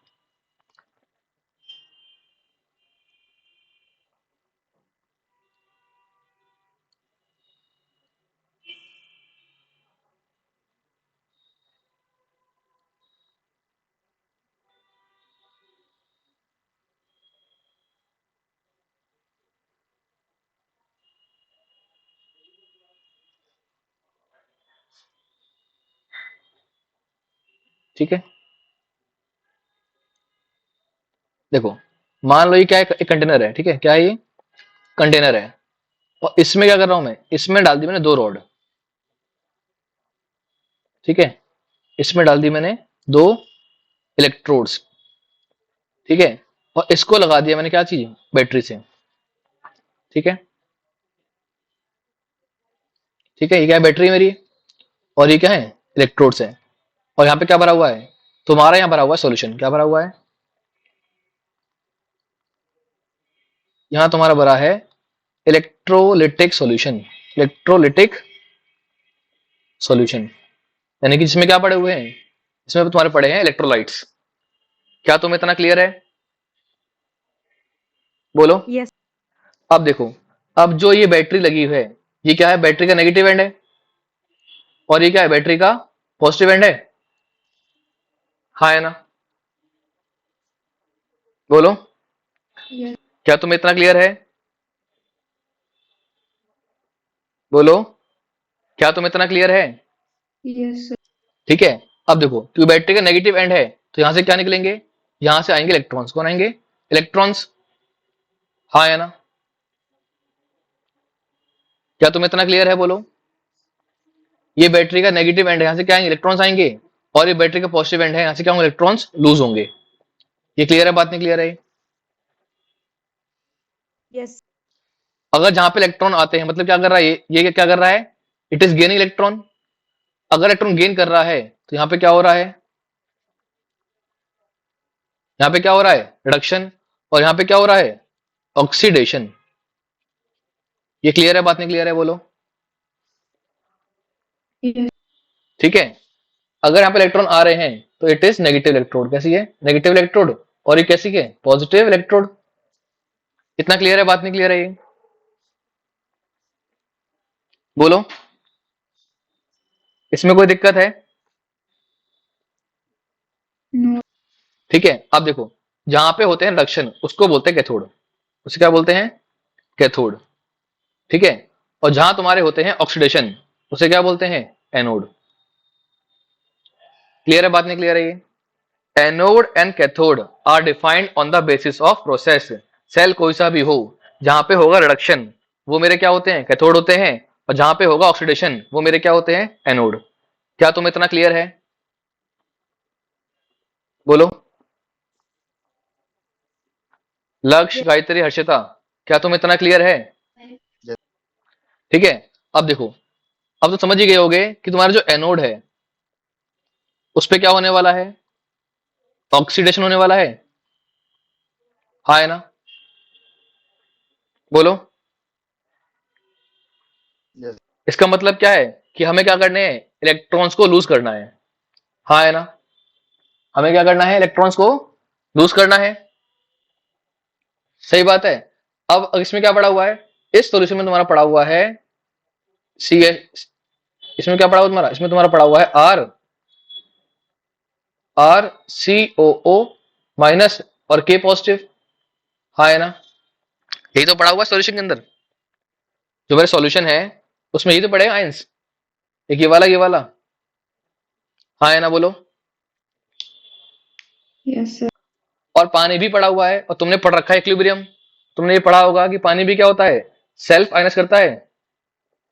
ठीक है। देखो मान लो ये क्या है, एक कंटेनर है, ठीक है, क्या है ये, कंटेनर है। और इसमें क्या कर रहा हूं मैं, इसमें डाल दी मैंने दो रॉड, ठीक है, इसमें डाल दी मैंने दो इलेक्ट्रोड्स, ठीक है। और इसको लगा दिया मैंने क्या चीज, बैटरी से, ठीक है, ठीक है। ये क्या है, बैटरी मेरी, और ये क्या है, इलेक्ट्रोड्स है। और यहाँ पे क्या भरा हुआ है, तुम्हारा यहाँ भरा हुआ है सॉल्यूशन, क्या भरा हुआ है, यहाँ तुम्हारा भरा है इलेक्ट्रोलिटिक सॉल्यूशन, इलेक्ट्रोलिटिक सॉल्यूशन, यानी कि जिसमें क्या पड़े हुए हैं, इसमें तुम्हारे पड़े हैं इलेक्ट्रोलाइट्स। क्या तुम्हें इतना क्लियर है, बोलो। yes, अब देखो, अब जो ये बैटरी लगी हुई है, ये क्या है, बैटरी का नेगेटिव एंड है, और ये क्या है, बैटरी का पॉजिटिव एंड है, हाँ है ना, बोलो। yes, क्या तुम्हें इतना क्लियर है, बोलो, क्या तुम्हें इतना क्लियर है, yes, sir. ठीक है। अब देखो क्योंकि बैटरी का नेगेटिव एंड है, तो यहां से क्या निकलेंगे, यहां से आएंगे इलेक्ट्रॉन्स, कौन आएंगे, इलेक्ट्रॉन्स, हाँ है ना। क्या तुम्हें इतना क्लियर है, बोलो। ये बैटरी का नेगेटिव एंड है, यहां से क्या आएंगे, इलेक्ट्रॉन्स आएंगे। और ये बैटरी का पॉजिटिव एंड है, यहां से क्या होंगे, इलेक्ट्रॉन्स लूज होंगे। ये क्लियर है, बात नहीं क्लियर है? yes, अगर जहां पे इलेक्ट्रॉन आते हैं, मतलब क्या कर रहा है ये क्या कर रहा है, इट इज गेनिंग इलेक्ट्रॉन। अगर इलेक्ट्रॉन गेन कर रहा है, तो यहाँ पे क्या हो रहा है, यहाँ पे क्या हो रहा है, रिडक्शन। और यहाँ पे क्या हो रहा है, ऑक्सीडेशन। ये क्लियर है, बात नहीं क्लियर है, बोलो। yes, ठीक है। अगर यहाँ पे इलेक्ट्रॉन आ रहे हैं, तो इट इज नेगेटिव इलेक्ट्रोड, कैसी है, नेगेटिव इलेक्ट्रोड। और ये कैसी है, पॉजिटिव इलेक्ट्रोड। इतना क्लियर है, बात नहीं क्लियर है, ये बोलो। इसमें कोई दिक्कत है? no, ठीक है। अब देखो जहां पे होते हैं रिडक्शन, उसको बोलते हैं कैथोड, उसे क्या बोलते हैं, कैथोड, ठीक है। और जहां तुम्हारे होते हैं ऑक्सीडेशन, उसे क्या बोलते हैं, एनोड। क्लियर है, बात नहीं क्लियर है, ये anode and cathode are defined on the basis of process. Cell कोई सा भी हो, जहां पे होगा रिडक्शन, वो मेरे क्या होते हैं, कैथोड होते हैं। और जहां पे होगा ऑक्सीडेशन, वो मेरे क्या होते हैं, एनोड। क्या तुम इतना क्लियर है, बोलो। लक्ष्य, yes, गायत्री, हर्षिता, क्या तुम इतना क्लियर है, yes, ठीक है। अब देखो, अब तो समझ ही गए होगे कि तुम्हारा जो एनोड है, उस पे क्या होने वाला है, ऑक्सीडेशन होने वाला है, हाँ है ना, बोलो। yes, इसका मतलब क्या है कि हमें क्या करने हैं, इलेक्ट्रॉन्स को लूज करना है, हाँ है ना। हमें क्या करना है, इलेक्ट्रॉन्स को लूज करना है, सही बात है। अब इसमें क्या पड़ा हुआ है, इस सॉल्यूशन में तुम्हारा पड़ा हुआ है सी एच, इसमें क्या पड़ा हुआ तुम्हारा, इसमें तुम्हारा पड़ा हुआ है R, R C O O minus और के पॉजिटिव, हाँ है ना। यही तो पड़ा हुआ है सॉल्यूशन के अंदर, जो मेरा सॉल्यूशन है उसमें ये तो पड़ेगा आयंस, एक ये वाला। हाँ या ना बोलो। Yes sir. और पानी भी पड़ा हुआ है, और तुमने पढ़ रखा है इक्विलिब्रियम, तुमने ये पढ़ा होगा कि पानी भी क्या होता है, सेल्फ आयनस करता है,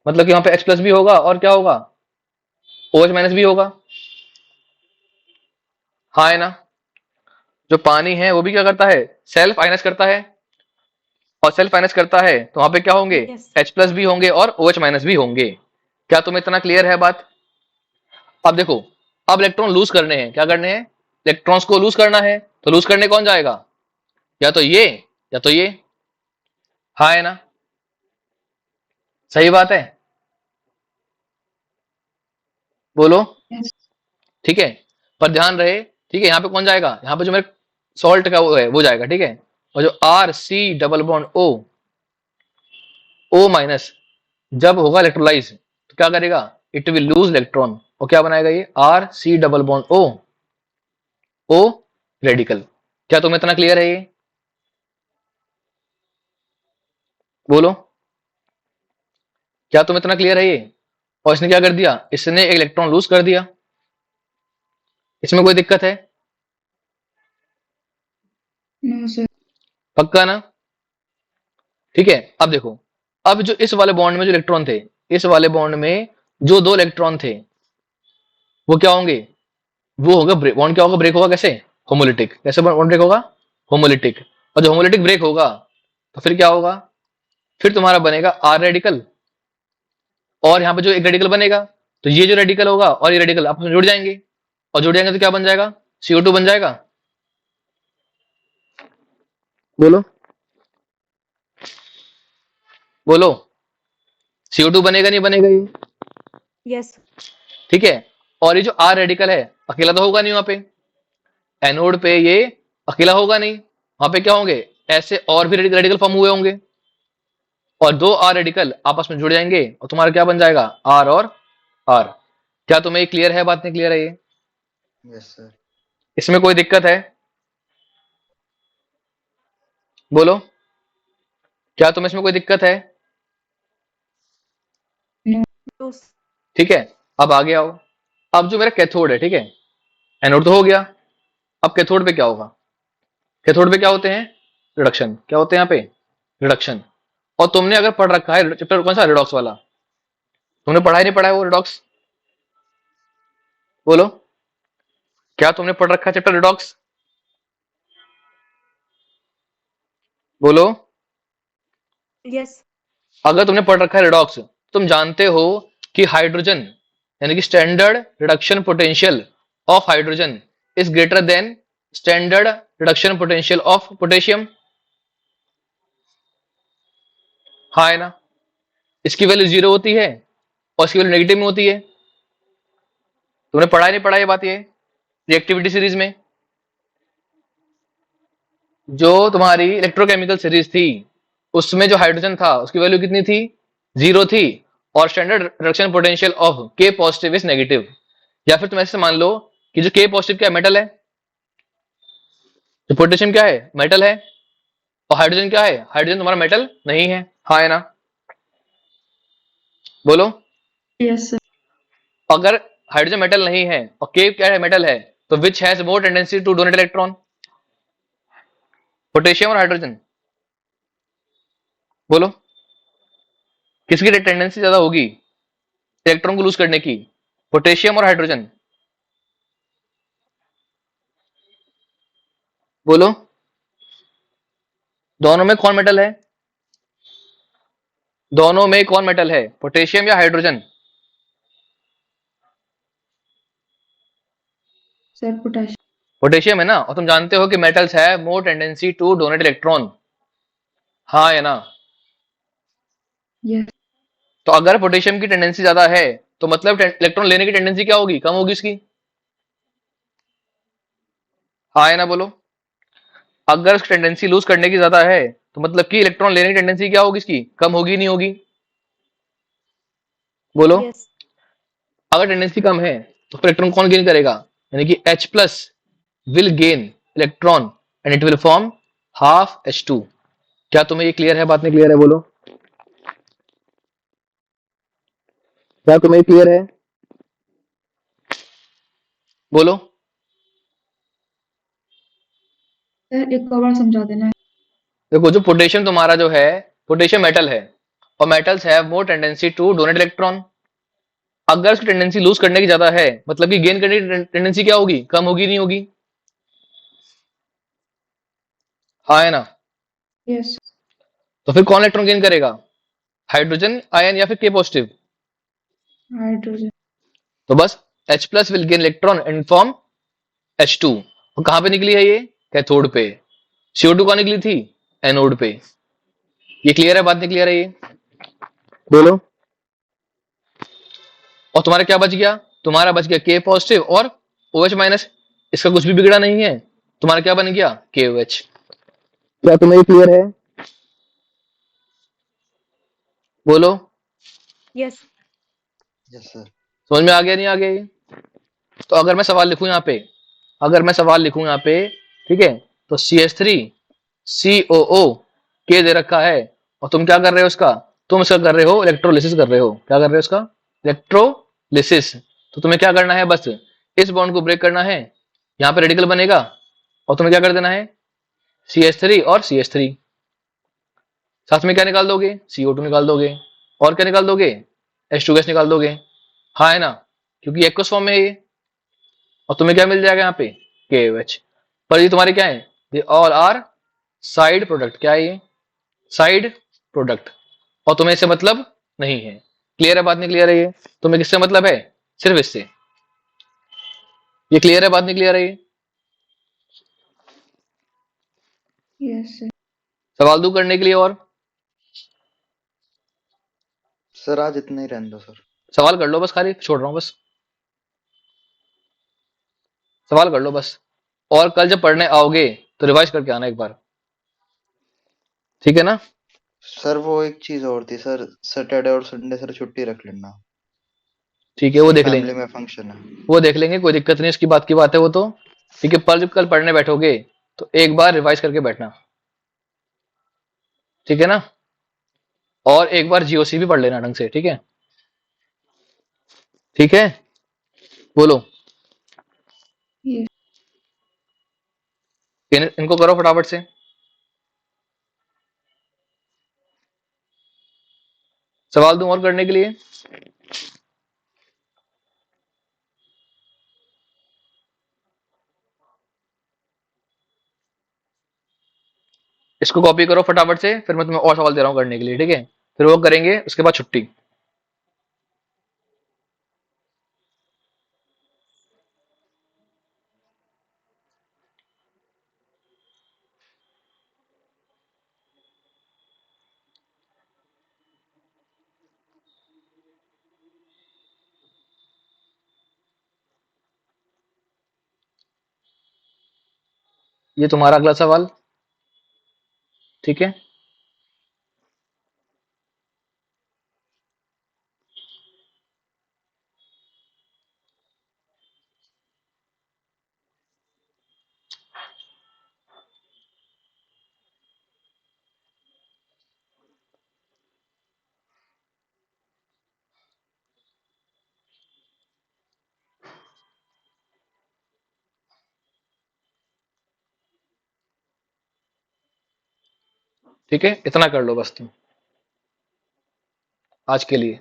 मतलब कि वहां पे H प्लस भी होगा और क्या होगा, OH माइनस भी होगा। हाँ है ना। जो पानी है वो भी क्या करता है, सेल्फ आयनस करता है, और सेल्फ माइनस करता है तो वहां पे क्या होंगे, Yes. H प्लस भी होंगे और OH माइनस भी होंगे। क्या तुम्हें इतना क्लियर है बात? अब देखो, अब इलेक्ट्रॉन लूज करने हैं, क्या करने हैं, इलेक्ट्रॉन्स को लूज करना है, तो लूज करने कौन जाएगा, या तो ये या तो ये। हाँ है ना, सही बात है, बोलो। यस। ठीक है, पर ध्यान रहे, ठीक है, यहाँ पे कौन जाएगा, यहाँ पे जो मेरे सॉल्ट का वो है वो जाएगा, ठीक है। और जो RC double bond O minus जब होगा इलेक्ट्रोलाइज तो क्या करेगा, इट विल लूज इलेक्ट्रॉन, और क्या बनाएगा ये RC double bond O radical. क्या तुम्हें इतना क्लियर है ये, बोलो। क्या तुम्हें इतना क्लियर है ये? और इसने क्या कर दिया, इसने एक इलेक्ट्रॉन लूज कर दिया, इसमें कोई दिक्कत है? No sir. पक्का ना? ठीक है, अब देखो, अब जो इस वाले बॉन्ड में जो इलेक्ट्रॉन थे, इस वाले बॉन्ड में जो 2 इलेक्ट्रॉन थे वो क्या होंगे, वो होगा ब्रेक, बॉन्ड क्या होगा, ब्रेक होगा कैसे, होमोलिटिक। कैसे बॉन्ड ब्रेक होगा, होमोलिटिक। और जो होमोलिटिक ब्रेक होगा तो फिर क्या होगा, फिर तुम्हारा बनेगा आर रेडिकल, और यहाँ पे जो एक रेडिकल बनेगा, तो ये जो रेडिकल होगा और ये रेडिकल आपस में जुड़ जाएंगे, और जुड़ जाएंगे तो क्या बन जाएगा, CO2 बन जाएगा। बोलो बोलो, CO2 बनेगा नहीं बनेगा ये? Yes. ठीक है, और ये जो आर रेडिकल है अकेला तो होगा नहीं वहां पे, एनोड पे ये अकेला होगा नहीं, वहां पे क्या होंगे, ऐसे और भी रेडिकल फॉर्म हुए होंगे, और 2 आर रेडिकल आपस में जुड़ जाएंगे और तुम्हारा क्या बन जाएगा, आर और आर। क्या तुम्हें क्लियर है बात, नहीं क्लियर है ये? Yes, sir. इसमें कोई दिक्कत है, बोलो। क्या तुम्हें इसमें कोई दिक्कत है? No. ठीक है, अब आगे आओ। अब जो मेरा कैथोड है, ठीक है, एनोड तो हो गया, अब कैथोड पे क्या होगा, कैथोड पे क्या होते हैं, रिडक्शन। क्या होते हैं यहाँ पे, रिडक्शन। और तुमने अगर पढ़ रखा है चैप्टर कौन सा, रिडॉक्स वाला, तुमने पढ़ा ही नहीं पढ़ा है वो रिडॉक्स, बोलो। क्या तुमने पढ़ रखा है चैप्टर रिडॉक्स, बोलो। Yes. अगर तुमने पढ़ रखा है रिडॉक्स, तुम जानते हो कि हाइड्रोजन यानी कि standard reduction potential of hydrogen is greater than standard reduction potential of potassium. हाँ है ना, इसकी वैल्यू 0 होती है और इसकी वैल्यू नेगेटिव में होती है। तुमने पढ़ा ही नहीं पढ़ा ये बात, ये रिएक्टिविटी सीरीज में जो तुम्हारी इलेक्ट्रोकेमिकल सीरीज थी, उसमें जो हाइड्रोजन था उसकी वैल्यू कितनी थी, 0 थी, और standard reduction potential of K positive is negative. या फिर तुम ऐसे मान लो कि जो K पॉजिटिव क्या है, मेटल है, जो पोटेशियम क्या है, मेटल है, और हाइड्रोजन क्या है, हाइड्रोजन तुम्हारा मेटल नहीं है। हाँ है ना, बोलो। Yes sir. अगर हाइड्रोजन मेटल नहीं है और K क्या है, मेटल है, तो which has more tendency to donate electron, potassium और हाइड्रोजन, बोलो। किसकी टेंडेंसी ज्यादा होगी इलेक्ट्रॉन को लूज करने की, पोटेशियम और हाइड्रोजन, बोलो। दोनों में कौन मेटल है, दोनों में कौन मेटल है, पोटेशियम या हाइड्रोजन? Sir potassium. पोटेशियम है ना, और तुम जानते हो कि मेटल्स है मोर टेंडेंसी टू डोनेट इलेक्ट्रॉन। हाँ है ना, यस। तो अगर पोटेशियम की टेंडेंसी ज्यादा है तो मतलब इलेक्ट्रॉन लेने की टेंडेंसी क्या होगी, कम होगी इसकी। हाँ है ना, बोलो। अगर उसकी टेंडेंसी लूज करने की ज्यादा है तो मतलब कि इलेक्ट्रॉन लेने की टेंडेंसी क्या होगी इसकी, कम होगी नहीं होगी, बोलो। Yes. अगर टेंडेंसी कम है तो फिर इलेक्ट्रॉन कौन गेन करेगा, यानी कि H plus will gain electron and it will form half H2। क्या तुम्हें ये क्लियर है बात, नहीं क्लियर है, बोलो। क्या तुम्हें क्लियर है? बोलो। सर एक और बार समझा देना। देखो जो पोटेशियम तुम्हारा जो है, पोटेशियम मेटल है, और metals have more tendency to donate electron. अगर उसकी टेंडेंसी लूज करने की ज्यादा है, मतलब कि गेन करने की टेंडेंसी क्या होगी, कम होगी नहीं होगी? हाँ है ना? यस। तो फिर कौन इलेक्ट्रॉन गेन करेगा, हाइड्रोजन आयन या फिर के पॉजिटिव? हाइड्रोजन। तो बस H plus will gain electron in form H2। और कहां पे निकली है ये, कैथोड पे। CO2 कहां निकली थी, एनोड पे। ये क्लियर है, बात नहीं क्लियर है ये? बोलो। और तुम्हारा क्या बच गया, तुम्हारा बच गया के पॉजिटिव और OH माइनस। इसका कुछ भी बिगड़ा नहीं है, तुम्हारा क्या बन गया, KOH। क्या तुम्हें ये क्लियर है? बोलो। Yes. Yes, sir. समझ में आ गया नहीं आ गया ये? तो अगर मैं सवाल लिखूं यहाँ पे, अगर मैं सवाल लिखूं यहाँ पे, ठीक है, तो CH3 COO के दे रखा है, और तुम क्या कर रहे हो उसका, तुम इसका कर रहे हो इलेक्ट्रोलिसिस कर रहे हो। क्या कर रहे हो उसका, इलेक्ट्रोलिसिस। तो तुम्हें क्या करना है, बस इस बॉन्ड को ब्रेक करना है, यहाँ पे रेडिकल बनेगा, और तुम्हें क्या कर देना है, CH3 और CH3। साथ में क्या निकाल दोगे, CO2 निकाल दोगे, और क्या निकाल दोगे, H2 गैस निकाल दोगे। हाँ है ना, क्योंकि एक्वस फॉर्म में है ये। और तुम्हें क्या मिल जाएगा यहाँ पे, KOH। पर ये तुम्हारे क्या है, they all are side product. क्या है ये, साइड प्रोडक्ट। और तुम्हें इससे मतलब नहीं है। क्लियर है, बात नहीं क्लियर है ये? तुम्हें किससे मतलब है, सिर्फ इससे। ये क्लियर है, बात नहीं क्लियर है ये? Yes sir. सवाल दूं करने के लिए और? सर आज इतना ही रहने दो सर। सवाल कर लो बस, खाली छोड़ रहा हूं बस, सवाल कर लो बस। और कल जब पढ़ने आओगे तो रिवाइज करके आना एक बार, ठीक है ना? सर वो एक चीज और थी सर, सैटरडे और संडे सर छुट्टी रख लेना। ठीक है, वो सर देख फैमिली लेंगे, में फंक्शन है। वो देख लेंगे, कोई दिक्कत नहीं, इसकी बात की बात है वो तो। ठीक है, पर जब कल पढ़ने बैठोगे तो एक बार रिवाइज करके बैठना, ठीक है ना? और एक बार GOC भी पढ़ लेना ढंग से, ठीक है? ठीक है, बोलो। यस। इनको करो फटाफट से। सवाल दूं और करने के लिए? इसको कॉपी करो फटाफट से, फिर मैं तुम्हें और सवाल दे रहा हूं करने के लिए, ठीक है? फिर वो करेंगे, उसके बाद छुट्टी। ये तुम्हारा अगला सवाल, ठीक है? ठीक है, इतना कर लो बस तुम आज के लिए।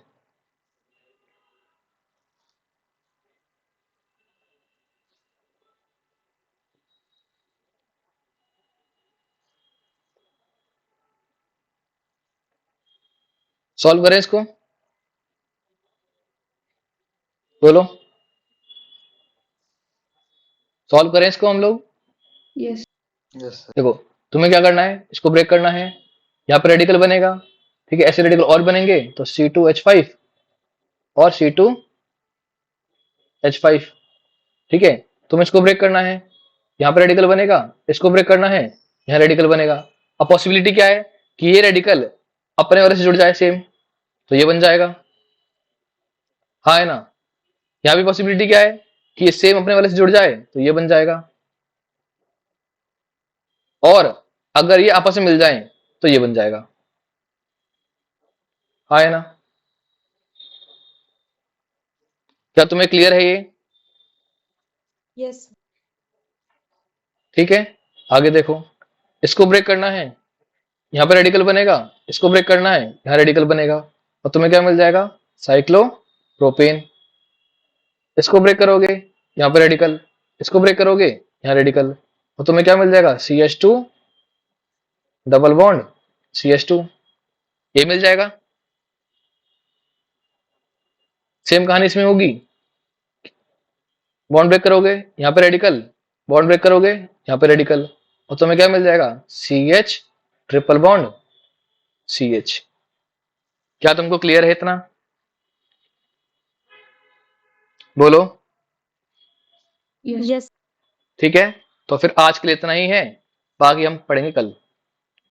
सॉल्व करें इसको, बोलो। सॉल्व करें इसको हम लोग। यस। Yes sir. देखो, तुम्हें क्या करना है, इसको ब्रेक करना है, यहाँ पे रेडिकल बनेगा, ठीक है? ऐसे रेडिकल और बनेंगे तो C2H5 और C2H5, ठीक है? तुम्हें इसको ब्रेक करना है, यहाँ पे रेडिकल बनेगा, इसको ब्रेक करना है, यहाँ रेडिकल बनेगा। अब पॉसिबिलिटी क्या है कि ये रेडिकल अपने वाले से जुड़ जाए सेम, तो ये बन जाएगा। हाँ है ना? यहाँ भी पॉसिबिलिटी क्या है कि ये सेम अपने वाले से जुड़ जाए, तो ये बन जाएगा। और अगर ये आपस में मिल जाए तो ये बन जाएगा। हाँ है ना? क्या तुम्हें क्लियर है ये? Yes. ठीक है, आगे देखो, इसको ब्रेक करना है, यहाँ पे रेडिकल बनेगा, इसको ब्रेक करना है, यहाँ रेडिकल बनेगा, और तुम्हें क्या मिल जाएगा? साइक्लोप्रोपेन। इसको ब्रेक करोगे, यहाँ पे रेडिकल, इसको ब्रेक करोगे, यहाँ रेडिकल, और तुम्हें क्या मिल जाएगा? CH2 डबल बॉन्ड CH2, ये मिल जाएगा। सेम कहानी इसमें होगी, बॉन्ड ब्रेक करोगे, यहाँ पे रेडिकल, बॉन्ड ब्रेक करोगे, यहाँ पे रेडिकल, और तुम्हें क्या मिल जाएगा? CH triple bond CH। क्या तुमको क्लियर है इतना? बोलो। यस। Yes. ठीक है, तो फिर आज के लिए इतना ही है, बाकी हम पढ़ेंगे कल।